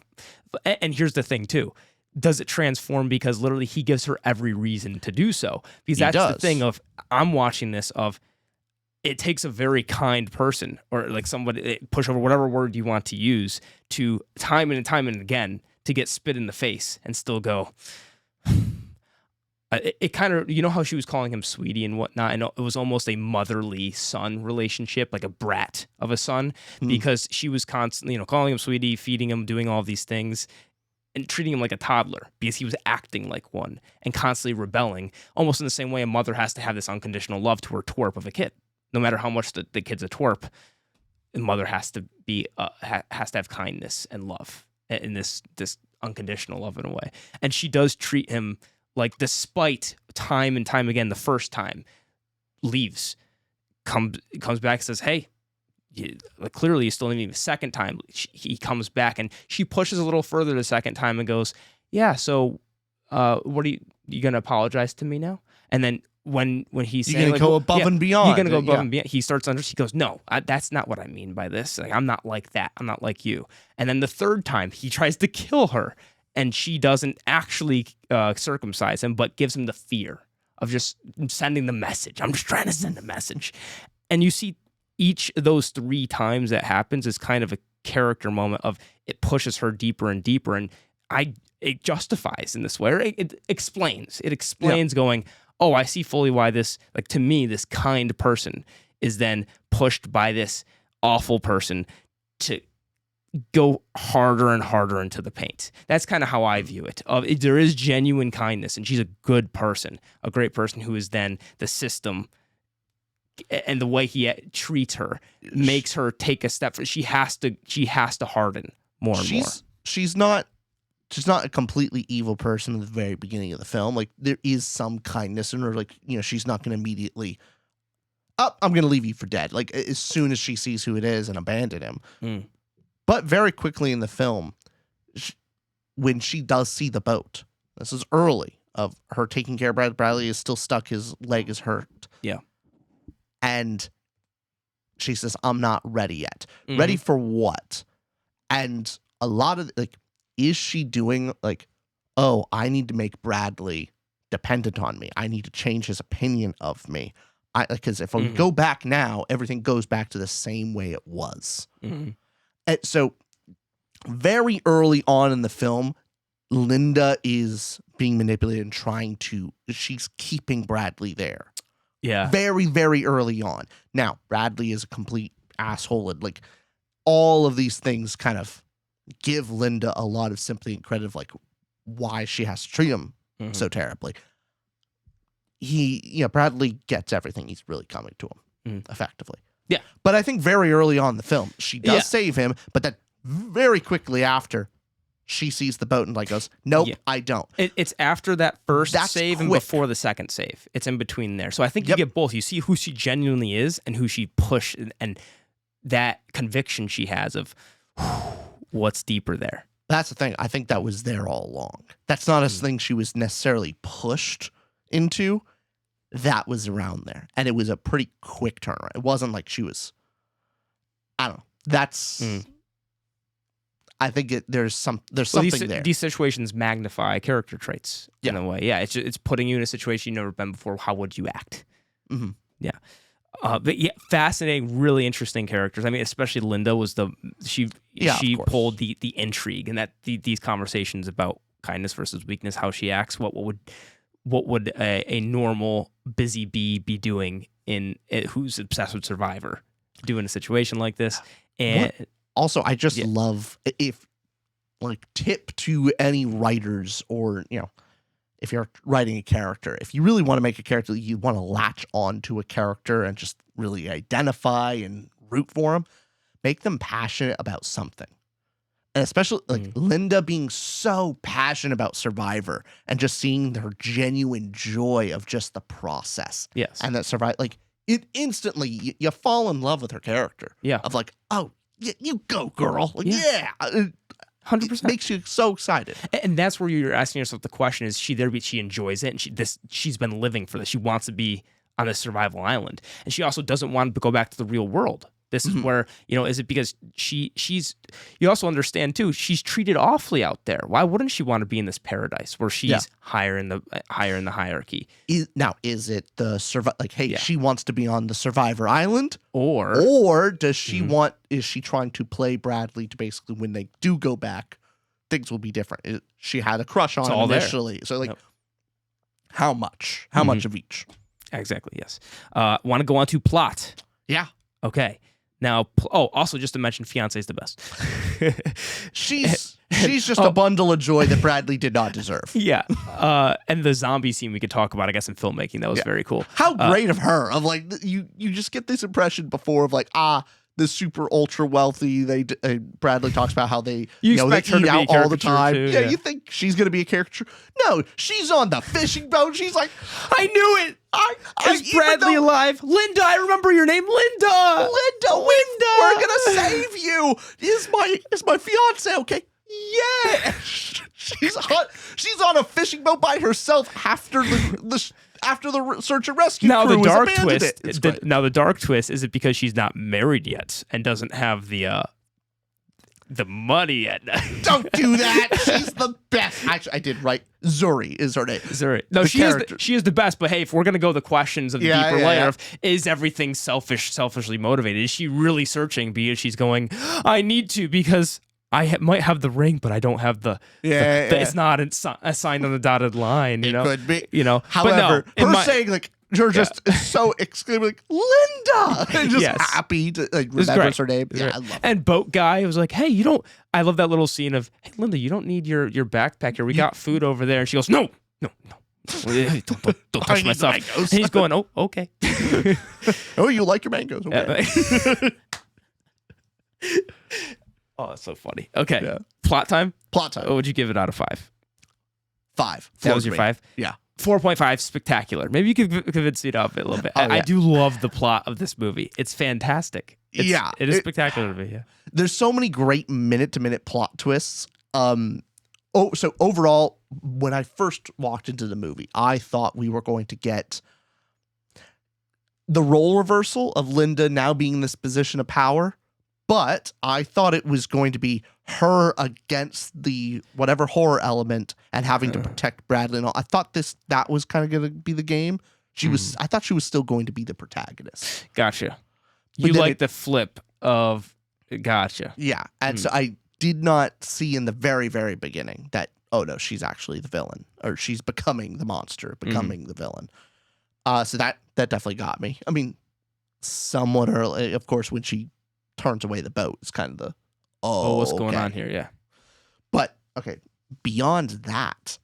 And here's the thing too. Does it transform because literally he gives her every reason to do so? Because that's the thing of, I'm watching this of, it takes a very kind person or like somebody, push over whatever word you want to use, to time and time and again to get spit in the face and still go, it kind of, you know how she was calling him sweetie and whatnot, and it was almost a motherly son relationship, like a brat of a son, because she was constantly, you know, calling him sweetie, feeding him, doing all these things, and treating him like a toddler because he was acting like one and constantly rebelling, almost in the same way a mother has to have this unconditional love to her twerp of a kid. No matter how much the kid's a twerp, the mother has to be has to have kindness and love in this unconditional love in a way. And she does treat him like, despite time and time again, the first time leaves, comes back and says, hey, like, clearly you still need me. The second time he comes back and she pushes a little further the second time and goes, yeah, so what are you going to apologize to me now? And then when he's saying, you're gonna go above and beyond. You're gonna go above and beyond. He starts he goes, no, that's not what I mean by this. Like, I'm not like that. I'm not like you. And then the third time he tries to kill her, and she doesn't actually circumcise him, but gives him the fear of just sending the message. I'm just trying to send a message. And you see each of those 3 times that happens is kind of a character moment of, it pushes her deeper and deeper, and it justifies in this way. Or it explains. It explains going, oh, I see fully why this, like, to me, this kind person is then pushed by this awful person to go harder and harder into the paint. That's kind of how I view it. There is genuine kindness, and she's a good person, a great person who is then the system, and the way he treats her makes her take a step. She has to harden more and more. She's not a completely evil person at the very beginning of the film. Like, there is some kindness in her. Like, you know, she's not going to immediately, I'm going to leave you for dead. Like, as soon as she sees who it is and abandon him. But very quickly in the film, when she does see the boat, this is early of her taking care of Bradley is still stuck. His leg is hurt. Yeah. And she says, I'm not ready yet. Ready for what? And a lot of, like, is she doing like, oh, I need to make Bradley dependent on me. I need to change his opinion of me. Because if I go back now, everything goes back to the same way it was. And so very early on in the film, Linda is being manipulated and she's keeping Bradley there. Yeah. Very, very early on. Now, Bradley is a complete asshole, and like, all of these things kind of give Linda a lot of sympathy and credit of like why she has to treat him so terribly. Bradley gets everything he's really coming to him effectively. Yeah. But I think very early on in the film, she does save him, but then very quickly after, she sees the boat and like goes, nope, I don't. It's after that first save and before the second save. It's in between there. So I think you get both. You see who she genuinely is and who she pushed, and that conviction she has of what's deeper there. That's the thing. I think that was there all along. That's not a thing she was necessarily pushed into. That was around there. And it was a pretty quick turnaround. It wasn't like she was, I don't know. That's... I think there's something there. These situations magnify character traits in a way. Yeah, it's putting you in a situation you've never been before. How would you act? Yeah. But yeah, fascinating, really interesting characters. I mean, especially Linda was she pulled the intrigue and that these conversations about kindness versus weakness, how she acts, what would a normal busy bee be doing who's obsessed with Survivor do in a situation like this. And also, I just love tip to any writers or, if you're writing a character, if you really want to make a character, you want to latch on to a character and just really identify and root for them, make them passionate about something. And especially Linda being so passionate about Survivor and just seeing her genuine joy of just the process. Yes. And that it instantly, you fall in love with her character. Yeah. Of like, oh, yeah, you go, girl. Like, Yeah. It 100%. makes you so excited. And that's where you're asking yourself the question: is she there because she enjoys it, and she's been living for this. She wants to be on a survival island, and she also doesn't want to go back to the real world. This is where, is it because she's, you also understand too, she's treated awfully out there. Why wouldn't she want to be in this paradise where she's higher in the hierarchy? Is it the she wants to be on the Survivor Island, or does she is she trying to play Bradley to basically when they do go back, things will be different? She had a crush on him initially. So how much of each? Exactly. Yes. Want to go on to plot? Yeah. Okay. Now, also just to mention, fiance is the best. She's just a bundle of joy that Bradley did not deserve. Yeah. And the zombie scene we could talk about, I guess, in filmmaking. That was very cool. How great of her. Of like, you just get this impression before of like, the super ultra wealthy. Bradley talks about how they eat out all the time. Too, yeah, you think she's gonna be a caricature? No, she's on the fishing boat. She's like, I knew it. Is Bradley alive? Linda, I remember your name, Linda. We're gonna save you. Is my fiance okay? Yeah. She's on a fishing boat by herself after the search and rescue now crew the dark has abandoned twist. Now the dark twist is it because she's not married yet and doesn't have the money yet. Don't do that. She's the best. Actually, I did right. Zuri is her name. Zuri. No, she is the best. But hey, if we're gonna go the questions of the deeper layer of is everything selfishly motivated? Is she really searching because she's going, I need to because I might have the ring, but I don't have the. It's not assigned on the dotted line. You know, could be. but However, no, saying like you're just so exclaiming like Linda, and just happy to remember her name. Yeah, I love it. And boat guy was like, hey, you don't. I love that little scene of, hey, Linda, you don't need your backpack here. We got food over there, and she goes, no. Don't touch my stuff. And he's going, oh, okay. Oh, you like your mangoes? Okay. Oh, that's so funny. Okay. Plot time? Plot time. What would you give it out of 5? 5. That was your 5? Yeah. 4.5, spectacular. Maybe you could convince me to up it a little bit. I do love the plot of this movie. It's fantastic. It is spectacular to me. Yeah. There's so many great minute-to-minute plot twists. So overall, when I first walked into the movie, I thought we were going to get the role reversal of Linda now being in this position of power. But I thought it was going to be her against the whatever horror element and having to protect Bradley and all. I thought that was kind of going to be the game. I thought she was still going to be the protagonist. Gotcha. You like the flip of gotcha. Yeah. And so I did not see in the very, very beginning that, oh no, she's actually the villain, or she's becoming the monster, becoming the villain. So that definitely got me. I mean, somewhat early, of course, when she turns away the boat. It's kind of the what's going on here? Yeah, but okay. Beyond that,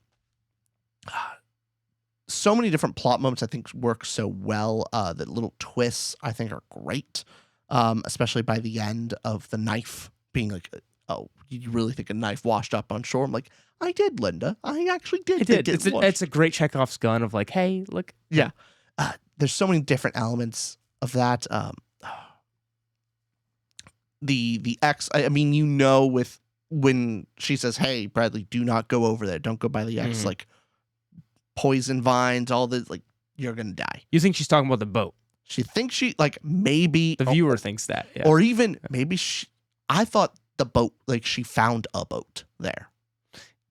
so many different plot moments I think work so well. The little twists I think are great, especially by the end of the knife being like, "Oh, you really think a knife washed up on shore?" I'm like, "I did, Linda. I actually did." It's a great Chekhov's gun of like, "Hey, look." Yeah, there's so many different elements of that. The X, I mean, with when she says, hey, Bradley, do not go over there. Don't go by the X. Like poison vines, all this, like you're going to die. You think she's talking about the boat? She thinks maybe. The viewer thinks that. Yeah. Or even maybe I thought the boat, like she found a boat there.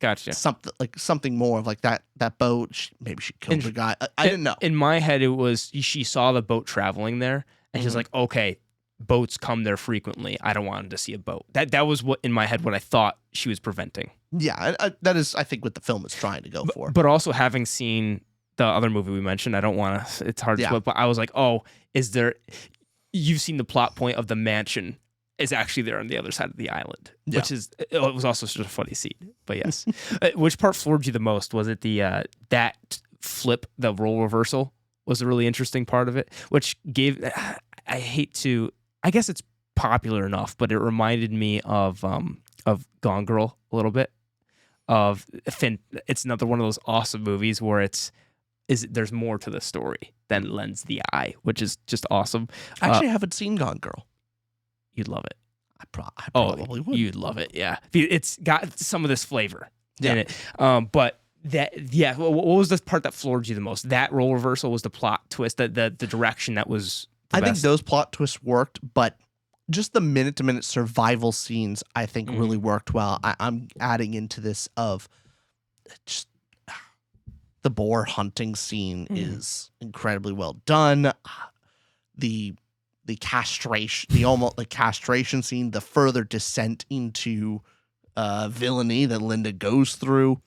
Gotcha. Something more of like that boat. Maybe she killed the guy. I didn't know. In my head, it was she saw the boat traveling there and she's like, okay, boats come there frequently. I don't want him to see a boat. That was what in my head what I thought she was preventing. Yeah, that is I think what the film is trying to go for. But also having seen the other movie we mentioned, I don't want to. It's hard to split. But I was like, oh, is there? You've seen the plot point of the mansion is actually there on the other side of the island, which is it was also sort of a funny scene. But yes, which part floored you the most? Was it the that flip, the role reversal was a really interesting part of it, which gave. I hate to. I guess it's popular enough, but it reminded me of Gone Girl a little bit. It's another one of those awesome movies where there's more to the story than lends the eye, which is just awesome. I actually haven't seen Gone Girl. You'd love it. I probably would. You'd love it. Yeah, it's got some of this flavor in Yeah. it. But what was the part that floored you the most? That role reversal was the plot twist, the direction that was. I think those plot twists worked, but just the minute-to-minute survival scenes, I think, really worked well. I'm adding into this of just the boar hunting scene is incredibly well done. The castration, the castration scene, the further descent into villainy that Linda goes through.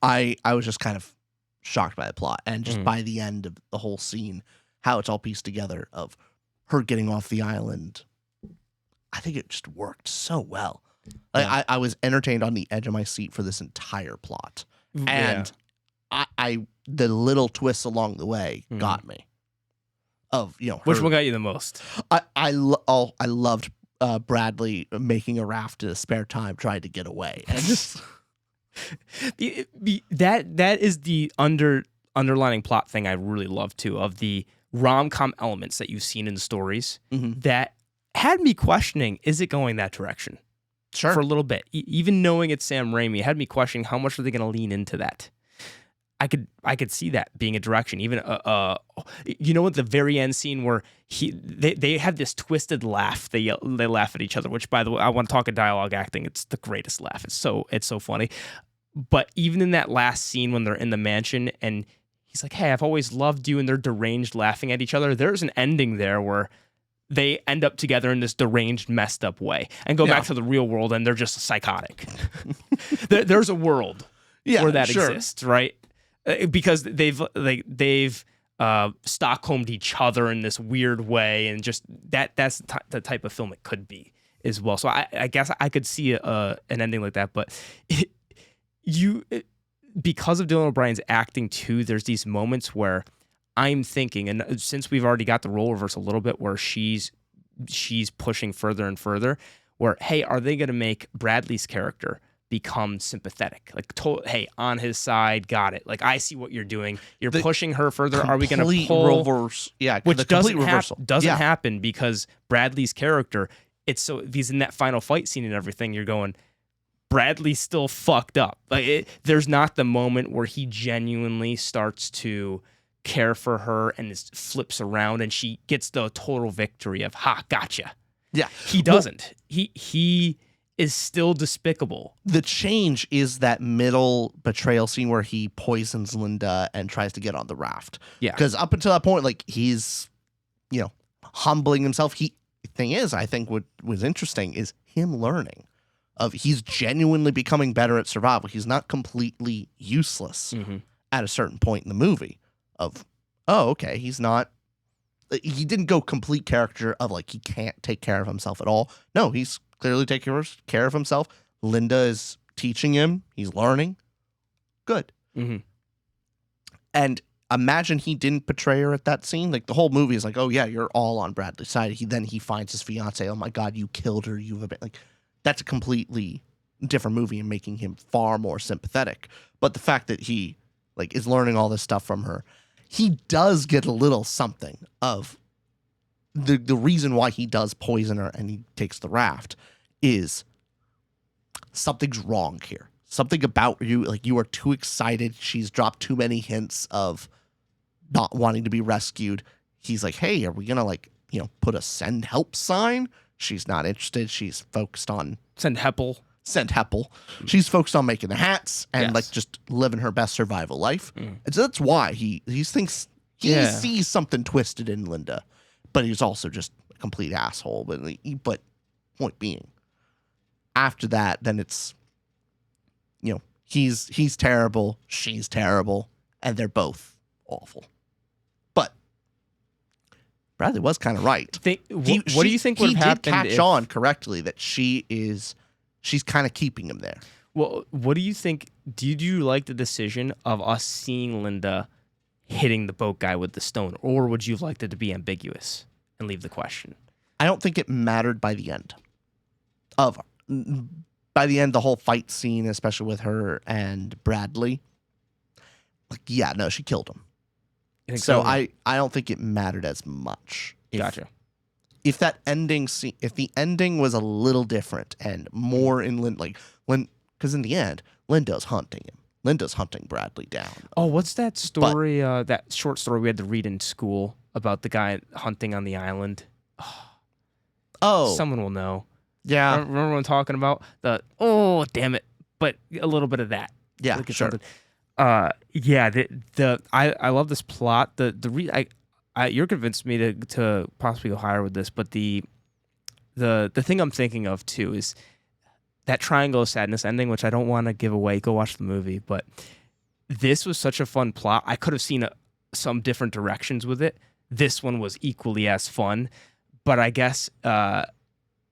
I was just kind of shocked by the plot, and just by the end of the whole scene, how it's all pieced together of her getting off the island. I think it just worked so well. Like, I was entertained on the edge of my seat for this entire plot, and I the little twists along the way got me. Of which one got you the most? I loved Bradley making a raft in his spare time, trying to get away, and just that is the underlining plot thing I really love too, of the rom-com elements that you've seen in stories that had me questioning, is it going that direction? Sure. For a little bit. Even knowing it's Sam Raimi, it had me questioning how much are they going to lean into that. I could see that being a direction. Even at the very end scene where they have this twisted laugh. They laugh at each other, which, by the way, I want to talk of dialogue acting. It's the greatest laugh. It's so funny. But even in that last scene when they're in the mansion and he's like, "Hey, I've always loved you," and they're deranged laughing at each other. There's an ending there where they end up together in this deranged, messed up way and go back to the real world, and they're just psychotic. There's a world where that exists, right? Because they've Stockholmed each other in this weird way, and just that's the type of film it could be as well. So I guess I could see an ending like that, but because of Dylan O'Brien's acting too, there's these moments where I'm thinking, and since we've already got the role reverse a little bit, where she's pushing further and further, where, hey, are they going to make Bradley's character become sympathetic? Like, hey, on his side, got it. Like, I see what you're doing. You're pushing her further. Are we going to pull reverse? Yeah, which doesn't happen because Bradley's character. He's in that final fight scene and everything. You're going, Bradley's still fucked up. Like, there's not the moment where he genuinely starts to care for her and flips around and she gets the total victory of, ha, gotcha. Yeah, he doesn't. He is still despicable. The change is that middle betrayal scene where he poisons Linda and tries to get on the raft. Yeah. Because up until that point, like, he's, humbling himself. Thing is, I think what was interesting is him learning he's genuinely becoming better at survival. He's not completely useless at a certain point in the movie of, oh, okay, he didn't go complete character of like, he can't take care of himself at all. No, he's clearly taking care of himself. Linda is teaching him. He's learning. Good. And imagine he didn't betray her at that scene. Like, the whole movie is like, oh yeah, you're all on Bradley's side. He finds his fiance. Oh my God, you killed her. That's a completely different movie and making him far more sympathetic. But the fact that he is learning all this stuff from her, he does get a little something of the reason why he does poison her and he takes the raft is something's wrong here. Something about you, like, you are too excited. She's dropped too many hints of not wanting to be rescued. He's like, hey, are we gonna put a send help sign? She's not interested. She's focused on send Heppel. She's focused on making the hats and just living her best survival life. And so that's why he thinks he sees something twisted in Linda, but he's also just a complete asshole. But point being, after that, then it's he's terrible, she's terrible, and they're both awful. But Bradley was kind of right. What do you think would have happened? He did catch on correctly that she's kind of keeping him there. Well, what do you think? Did you like the decision of us seeing Linda hitting the boat guy with the stone, or would you have liked it to be ambiguous and leave the question? I don't think it mattered by the end. By the end, the whole fight scene, especially with her and Bradley, she killed him. So I don't think it mattered as much. Gotcha. if that ending scene, if the ending was a little different and more in because in the end, Linda's hunting him. Linda's hunting Bradley down. Oh, what's that story? That short story we had to read in school about the guy hunting on the island. Oh, Someone will know. yeah, Remember what I'm talking about? Oh, damn it! But a little bit of that. yeah, Look at sure. something. Yeah. I love this plot. You're convinced me to possibly go higher with this, but the thing I'm thinking of too is that triangle of sadness ending, which I don't want to give away. Go watch the movie, but this was such a fun plot. I could have seen some different directions with it. This one was equally as fun, but I guess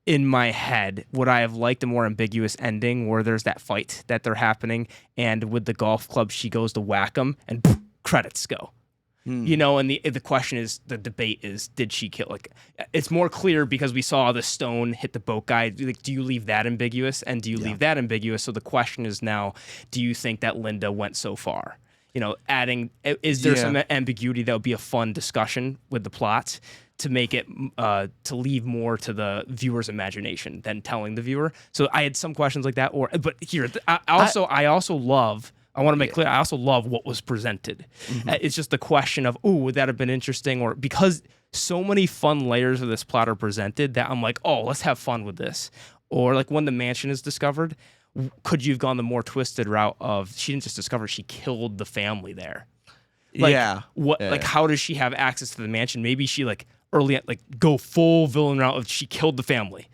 in my head, would I have liked a more ambiguous ending where there's that fight that they're happening, and with the golf club, she goes to whack him, and poof, credits go. You know, and the question is, the debate is, did she kill? Like, it's more clear because we saw the stone hit the boat guy. Like, do you leave that ambiguous, and do you leave that ambiguous? So the question is now, do you think that Linda went so far? You know, is there some ambiguity that would be a fun discussion with the plot to make it to leave more to the viewer's imagination than telling the viewer? So I had some questions like that. But here, I also love. I want to make clear, I also love what was presented. It's just the question of, would that have been interesting? Or because so many fun layers of this plot are presented that I'm like, let's have fun with this. Or like when the mansion is discovered, could you have gone the more twisted route of she didn't just discover, she killed the family there? Like, how does she have access to the mansion? Maybe she go full villain route of she killed the family.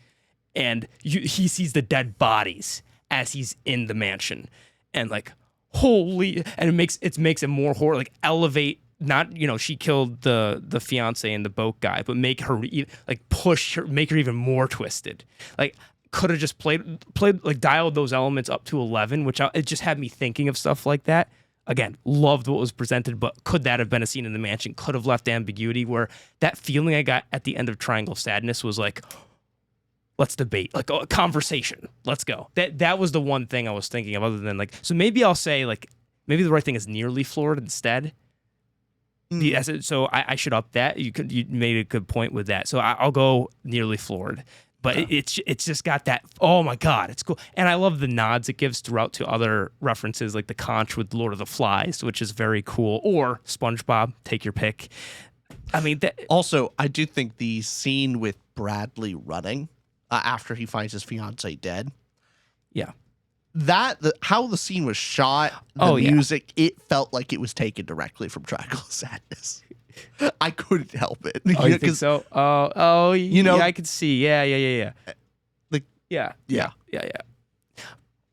And he sees the dead bodies as he's in the mansion. And like, holy, and it makes it more horror, like elevate, not, she killed the fiance and the boat guy, but make her push her, make her even more twisted. Like, could have just played like dialed those elements up to 11, it just had me thinking of stuff like that. Again, loved what was presented, but could that have been a scene in the mansion? Could have left ambiguity, where that feeling I got at the end of Triangle of Sadness was like, let's debate, like a conversation. Let's go. That was the one thing I was thinking of, other than so maybe I'll say maybe the right thing is nearly floored instead. So I should up that. You made a good point with that. So I'll go nearly floored. But it's just got that, oh my God, it's cool. And I love the nods it gives throughout to other references, like the conch with Lord of the Flies, which is very cool. Or SpongeBob, take your pick. I mean, also, I do think the scene with Bradley running after he finds his fiance dead. Yeah. How the scene was shot, the music, it felt like it was taken directly from Triangle of Sadness. I couldn't help it. Oh, you think so? Yeah, I could see. Yeah. Yeah.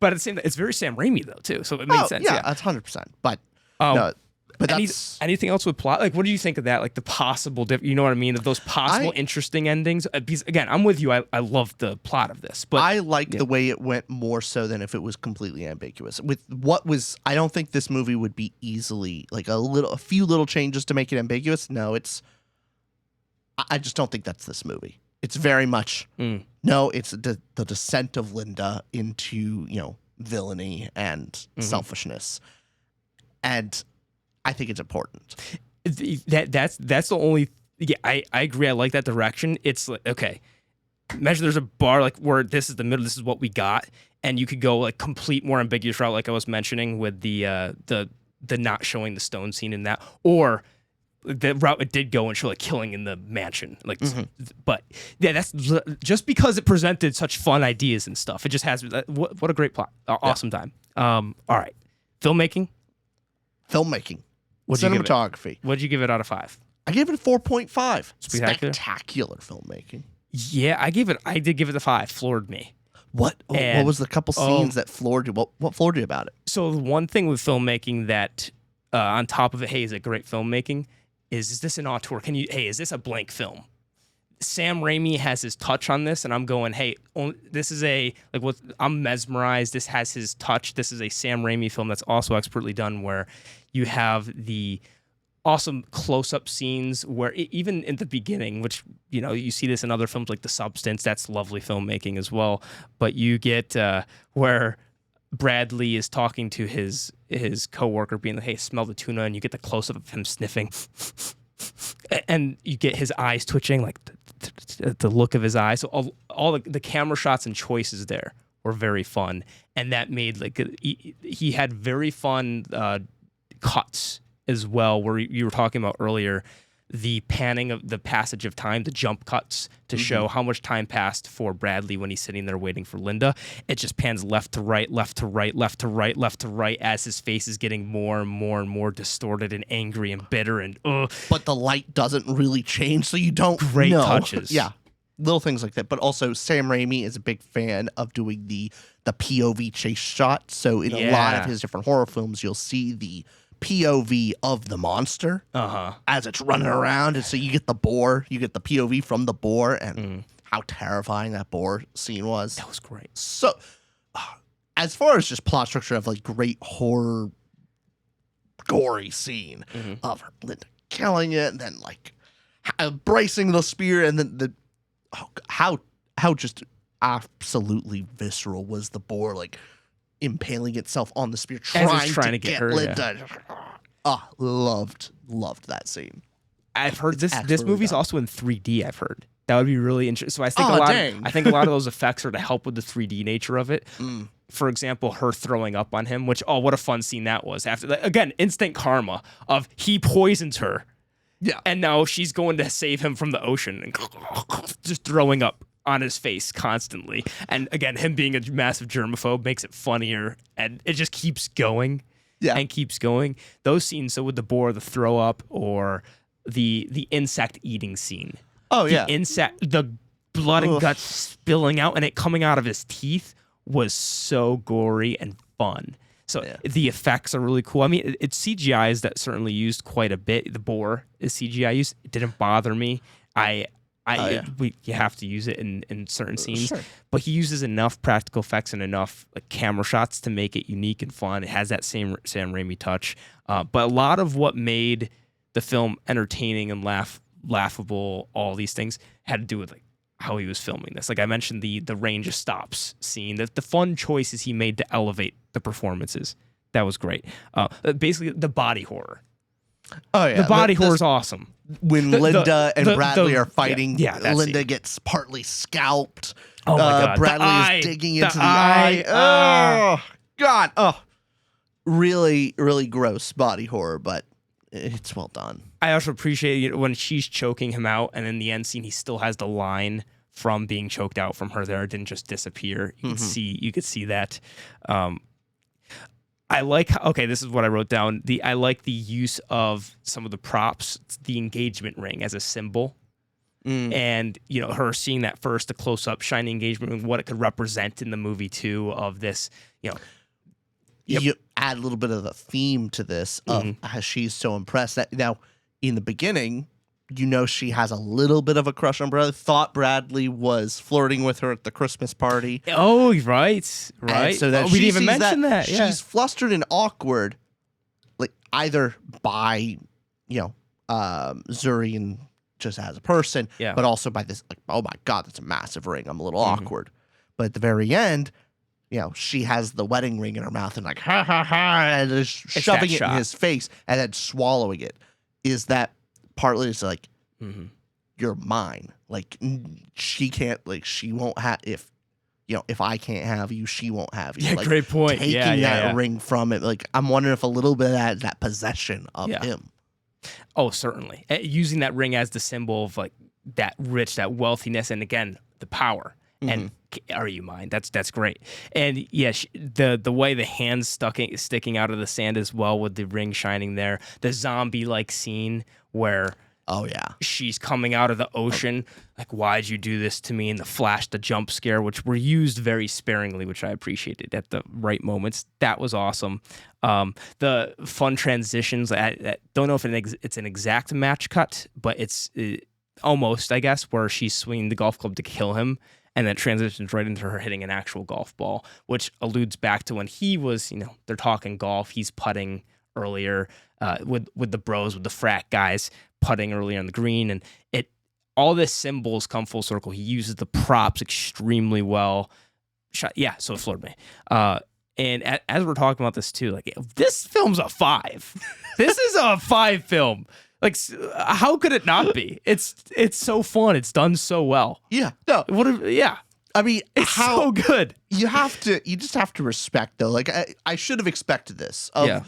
But at the same time, it's very Sam Raimi though too, so it makes sense. Yeah, that's 100%. But no. But anything else with plot? Like, what do you think of that? Like the possible, you know what I mean? Of those possible interesting endings. Because again, I'm with you. I love the plot of this, but I like the way it went more so than if it was completely ambiguous. With what was, I don't think this movie would be easily like a few little changes to make it ambiguous. No, I just don't think that's this movie. It's very much no. It's the descent of Linda into villainy and selfishness, and I think it's important. That's the only. Yeah, I agree. I like that direction. It's like, okay, imagine there's a bar like where this is the middle. This is what we got, and you could go like complete more ambiguous route, like I was mentioning with the not showing the stone scene in that, or the route it did go and show like killing in the mansion. Like, but yeah, that's just because it presented such fun ideas and stuff. It just has what a great plot. Awesome time. All right, filmmaking. Cinematography. What'd you give it out of 5? I gave it a 4.5. Spectacular filmmaking. Yeah, I did give it a 5. Floored me. What was the couple scenes that floored you? What floored you about it? So the one thing with filmmaking that, on top of it, hey, is it great filmmaking? Is this an auteur? Is this a blank film? Sam Raimi has his touch on this, and I'm going, hey, this is I'm mesmerized. This has his touch. This is a Sam Raimi film that's also expertly done, where you have the awesome close-up scenes where even in the beginning, which, you see this in other films like The Substance, that's lovely filmmaking as well. But you get where Bradley is talking to his coworker, being like, hey, smell the tuna, and you get the close-up of him sniffing. And you get his eyes twitching, like, the look of his eyes. So all the camera shots and choices there were very fun, and that made like he had very fun cuts as well, where you were talking about earlier, the panning of the passage of time, the jump cuts to show how much time passed for Bradley when he's sitting there waiting for Linda. It just pans left to right, left to right, left to right, left to right as his face is getting more and more and more distorted and angry and bitter and But the light doesn't really change, so you don't great know. touches. Yeah, little things like that. But also, Sam Raimi is a big fan of doing the POV chase shot. So in a lot of his different horror films, you'll see the POV of the monster as it's running around, and so you get the boar, you get the POV from the boar, and how terrifying that boar scene was. That was great. So, as far as just plot structure of like great horror, gory scene of her, Linda killing it, and then like bracing the spear, and then how just absolutely visceral was the boar, like impaling itself on the spear, trying to get her, Linda. Yeah. Loved that scene. I've heard this movie's also in 3D. I've heard that would be really interesting. So I think I think a lot of those effects are to help with the 3D nature of it. For example, her throwing up on him, which what a fun scene that was. After that, again, instant karma of he poisons her, and now she's going to save him from the ocean and just throwing up on his face constantly. And again, him being a massive germaphobe makes it funnier, and it just keeps going and keeps going. Those scenes, so with the boar, the throw up, or the insect eating scene. The blood and guts spilling out and it coming out of his teeth was so gory and fun. So the effects are really cool. I mean, it's CGI is that certainly used quite a bit. The boar is CGI used. It didn't bother me. You have to use it in certain scenes, but he uses enough practical effects and enough like camera shots to make it unique and fun. It has that same Sam Raimi touch, but a lot of what made the film entertaining and laughable, all these things, had to do with like how he was filming this. Like I mentioned, the range of stops scene, the fun choices he made to elevate the performances. That was great. Basically, the body horror. Oh yeah, the body horror is awesome. When Linda and Bradley are fighting, Linda gets partly scalped. Oh my God! Bradley is digging into the eye. Oh God! Oh, really, really gross body horror, but it's well done. I also appreciate it when she's choking him out, and in the end scene, he still has the line from being choked out from her. There, it didn't just disappear. You could see that. I like this is what I wrote down. I like the use of some of the props, the engagement ring as a symbol. And her seeing that first, the close-up shiny engagement ring, what it could represent in the movie too, of this, You add a little bit of the theme to this of how she's so impressed that now in the beginning, she has a little bit of a crush on Bradley. Thought Bradley was flirting with her at the Christmas party. Oh, right. And so that we didn't even mention that. Yeah. She's flustered and awkward, like either by, Zuri and just as a person, but also by this, like, oh my God, that's a massive ring. I'm a little awkward. But at the very end, she has the wedding ring in her mouth and like, ha ha ha, and is shoving it in his face and then swallowing it. Is that partly it's like, you're mine. Like she can't, like she won't have, if I can't have you, she won't have you. Yeah, like, great point. Taking that ring from it. Like I'm wondering if a little bit of that possession of him. Oh, certainly. Using that ring as the symbol of like that that wealthiness, and again, the power. And are you mine? That's great. And the way the hands sticking out of the sand as well, with the ring shining there, the zombie-like scene where she's coming out of the ocean, like, why'd you do this to me? And the jump scare, which were used very sparingly, which I appreciated at the right moments. That was awesome. The fun transitions. I don't know if it's an exact match cut, but it's almost, I guess, where she's swinging the golf club to kill him. And then transitions right into her hitting an actual golf ball, which alludes back to when he was, they're talking golf. He's putting earlier with the bros, with the frat guys, putting earlier on the green. And all this symbols come full circle. He uses the props extremely well. So it floored me. And as we're talking about this too, like, this film's a 5. This is a 5 film. Like, how could it not be? It's so fun. It's done so well. Yeah. No. Yeah. I mean, It's so good. You just have to respect though. Like I should have expected this of, Yeah.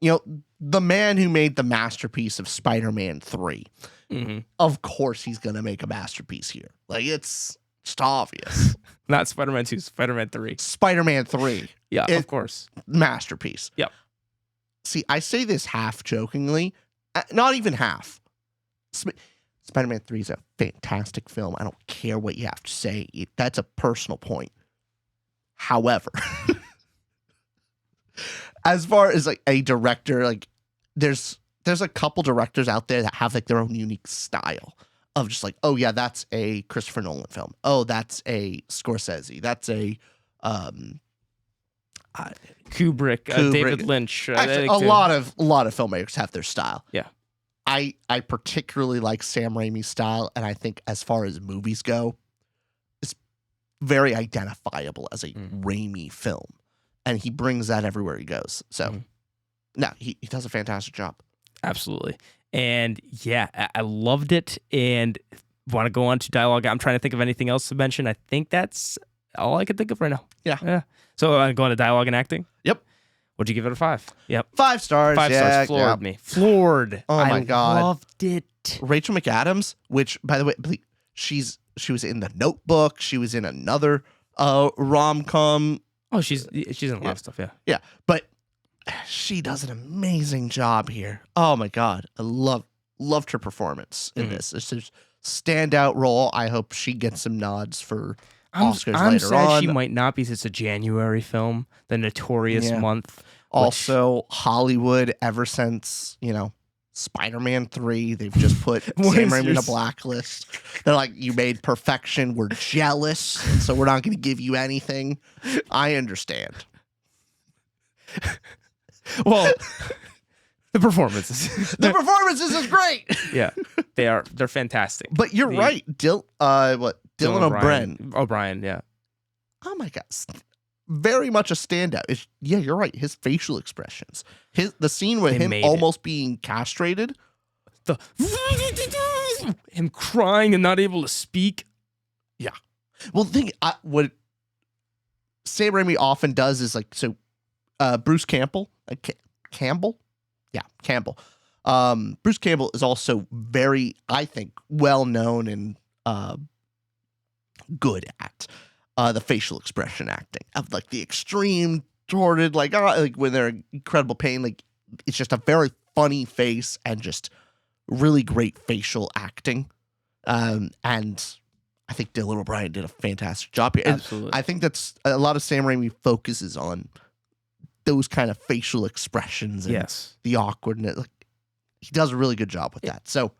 you know, the man who made the masterpiece of Spider-Man 3. Mm-hmm. Of course he's going to make a masterpiece here. Like it's just obvious. Not Spider-Man 2, Spider-Man 3. Spider-Man 3. Yeah, of course. Masterpiece. Yep. See, I say this half jokingly, not even half. Spider-Man 3 is a fantastic film. I don't care what you have to say. That's a personal point. However, as far as like a director, like there's a couple directors out there that have like their own unique style of just like, oh yeah, that's a Christopher Nolan film. Oh, that's a Scorsese. That's a Kubrick. David Lynch. Actually, a lot of filmmakers have their style. Yeah. I particularly like Sam Raimi's style, and I think as far as movies go, it's very identifiable as a Raimi film, and he brings that everywhere he goes. So, no, he does a fantastic job. Absolutely. And yeah, I loved it, and want to go on to dialogue. I'm trying to think of anything else to mention. I think that's all I can think of right now. Yeah. So I'm going to dialogue and acting. Yep. Would you give it a 5? Yep. 5 stars. 5 stars. Floored me. Floored. Oh my God. I loved it. Rachel McAdams, which by the way, she was in The Notebook. She was in another rom-com. Oh, she's in a lot of stuff. Yeah. Yeah, but she does an amazing job here. Oh my God, I loved her performance in this. It's a standout role. I hope she gets some nods for Oscars I'm later sad on. she might not, because it's a January film, the notorious month. Also, Hollywood, ever since, Spider-Man 3, they've just put Sam Raimi in a blacklist. They're like, you made perfection. We're jealous, and so we're not going to give you anything. I understand. Well, the performances. The performances is great. Yeah, they're fantastic. But you're right. Dylan O'Brien, yeah. Oh my God. Very much a standout. Yeah, you're right. His facial expressions. The scene with him almost being castrated. Him crying and not able to speak. Yeah. Well, what Sam Raimi often does is like, so Bruce Campbell. Campbell? Yeah, Campbell. Bruce Campbell is also very, I think, well known and good at the facial expression acting of like the extreme torted, like when they're in incredible pain. Like it's just a very funny face and just really great facial acting. And I think Dylan O'Brien did a fantastic job here. Absolutely. And I think that's a lot of Sam Raimi focuses on those kind of facial expressions and the awkwardness. Like, he does a really good job with that. So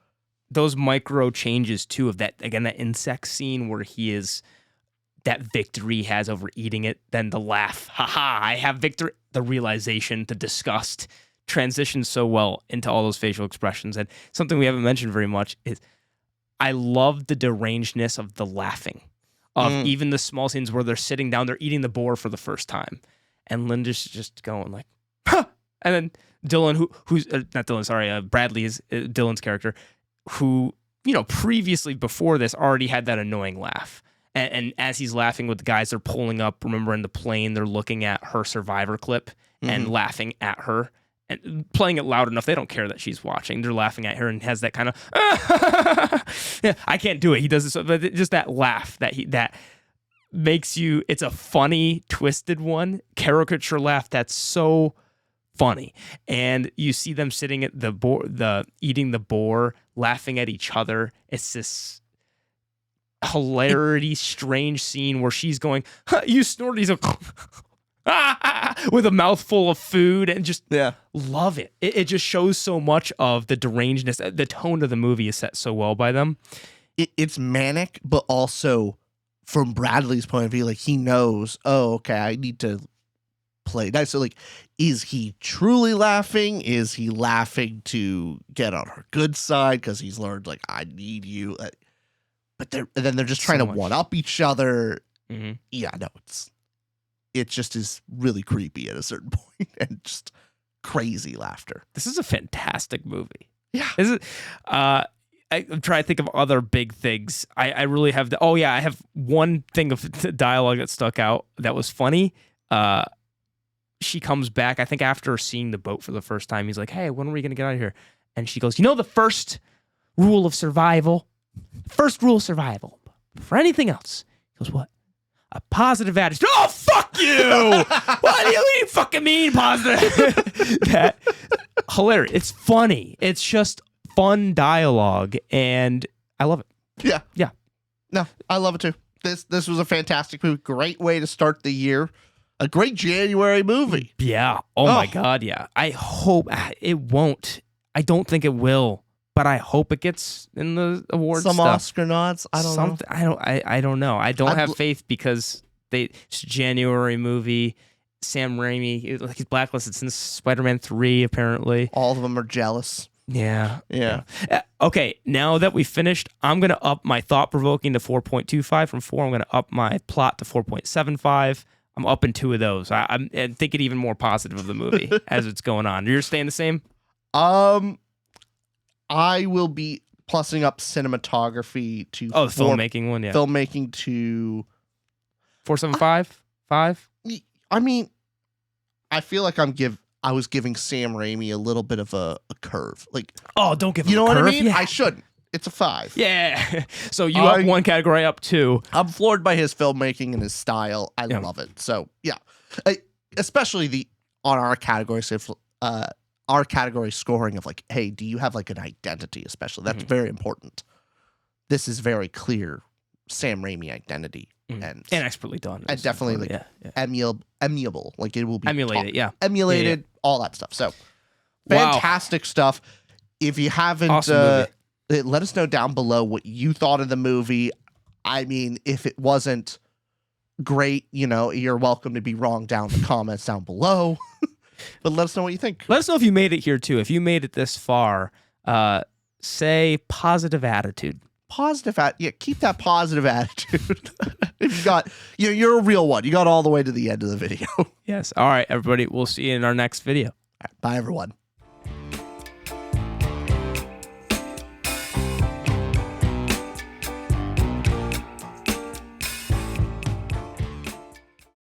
those micro changes too of that, again, that insect scene where he is, that victory he has over eating it, then the laugh, haha, I have victory, the realization, the disgust, transitions so well into all those facial expressions. And something we haven't mentioned very much is I love the derangedness of the laughing, of even the small scenes where they're sitting down, they're eating the boar for the first time, and Linda's just going like, huh! And then Dylan, who's not Dylan, sorry, Bradley is Dylan's character, who, previously before this already had that annoying laugh. And as he's laughing with the guys, they're pulling up, remember in the plane, they're looking at her Survivor clip and laughing at her and playing it loud enough. They don't care that she's watching. They're laughing at her and has that kind of, yeah, I can't do it. He does this, but just that laugh that makes you, it's a funny, twisted one, caricature laugh that's so funny. And you see them sitting at eating the boar, laughing at each other. It's this hilarity, strange scene where she's going, huh, you snort, he's like, with a mouthful of food, and just love it. It just shows so much of the derangedness. The tone of the movie is set so well by them. It's manic, but also from Bradley's point of view, like he knows, oh, okay, I need to play nice. So like, is he truly laughing? Is he laughing to get on her good side because he's learned like, I need you? But then they're just trying to one up each other. Yeah, no, it just is really creepy at a certain point and just crazy laughter. This is a fantastic movie. Yeah. Is it? I'm trying to think of other big things. I really have the. Oh yeah, I have one thing of dialogue that stuck out that was funny. She comes back, I think after seeing the boat for the first time. He's like, "Hey, when are we gonna get out of here?" And she goes, "You know the first rule of survival? First rule of survival for anything else." He goes, "What?" "A positive attitude." Oh, fuck you! What do you fucking mean positive? That hilarious. It's funny. It's just fun dialogue, and I love it. Yeah. Yeah. No, I love it too. This was a fantastic movie. Great way to start the year. A great January movie. Yeah. Oh my God. Yeah. I hope it won't. I don't think it will, but I hope it gets in the awards. Some stuff. Oscar nods. I don't know. I don't know. I don't have faith because it's a January movie. Sam Raimi, he's blacklisted since Spider-Man 3, apparently. All of them are jealous. Yeah. Yeah. Okay, now that we finished, I'm going to up my thought-provoking to 4.25 from 4. I'm going to up my plot to 4.75. I'm upping 2 of those. I'm thinking even more positive of the movie as it's going on. You're staying the same? I will be plussing up cinematography to the filmmaking one, yeah. Filmmaking to 4.75? 5? I mean, I feel like I was giving Sam Raimi a little bit of a curve. Like, don't give him you know a what curve? I mean? Yeah. I shouldn't. It's a 5. Yeah. So you up one category, up 2. I'm floored by his filmmaking and his style. I love it. So yeah, especially on our category, our category scoring of like, hey, do you have like an identity? Especially that's very important. This is very clear, Sam Raimi identity and expertly done. And definitely like emulable. Like it will be emulated. Emulated, all that stuff. So fantastic stuff. If you haven't. Awesome movie. Let us know down below what you thought of the movie. I mean, if it wasn't great, you're welcome to be wrong down in the comments down below. But let us know what you think. Let us know if you made it here too. If you made it this far, say positive attitude. Keep that positive attitude. If you got, you're a real one. You got all the way to the end of the video. Yes. All right, everybody. We'll see you in our next video. All right, bye, everyone.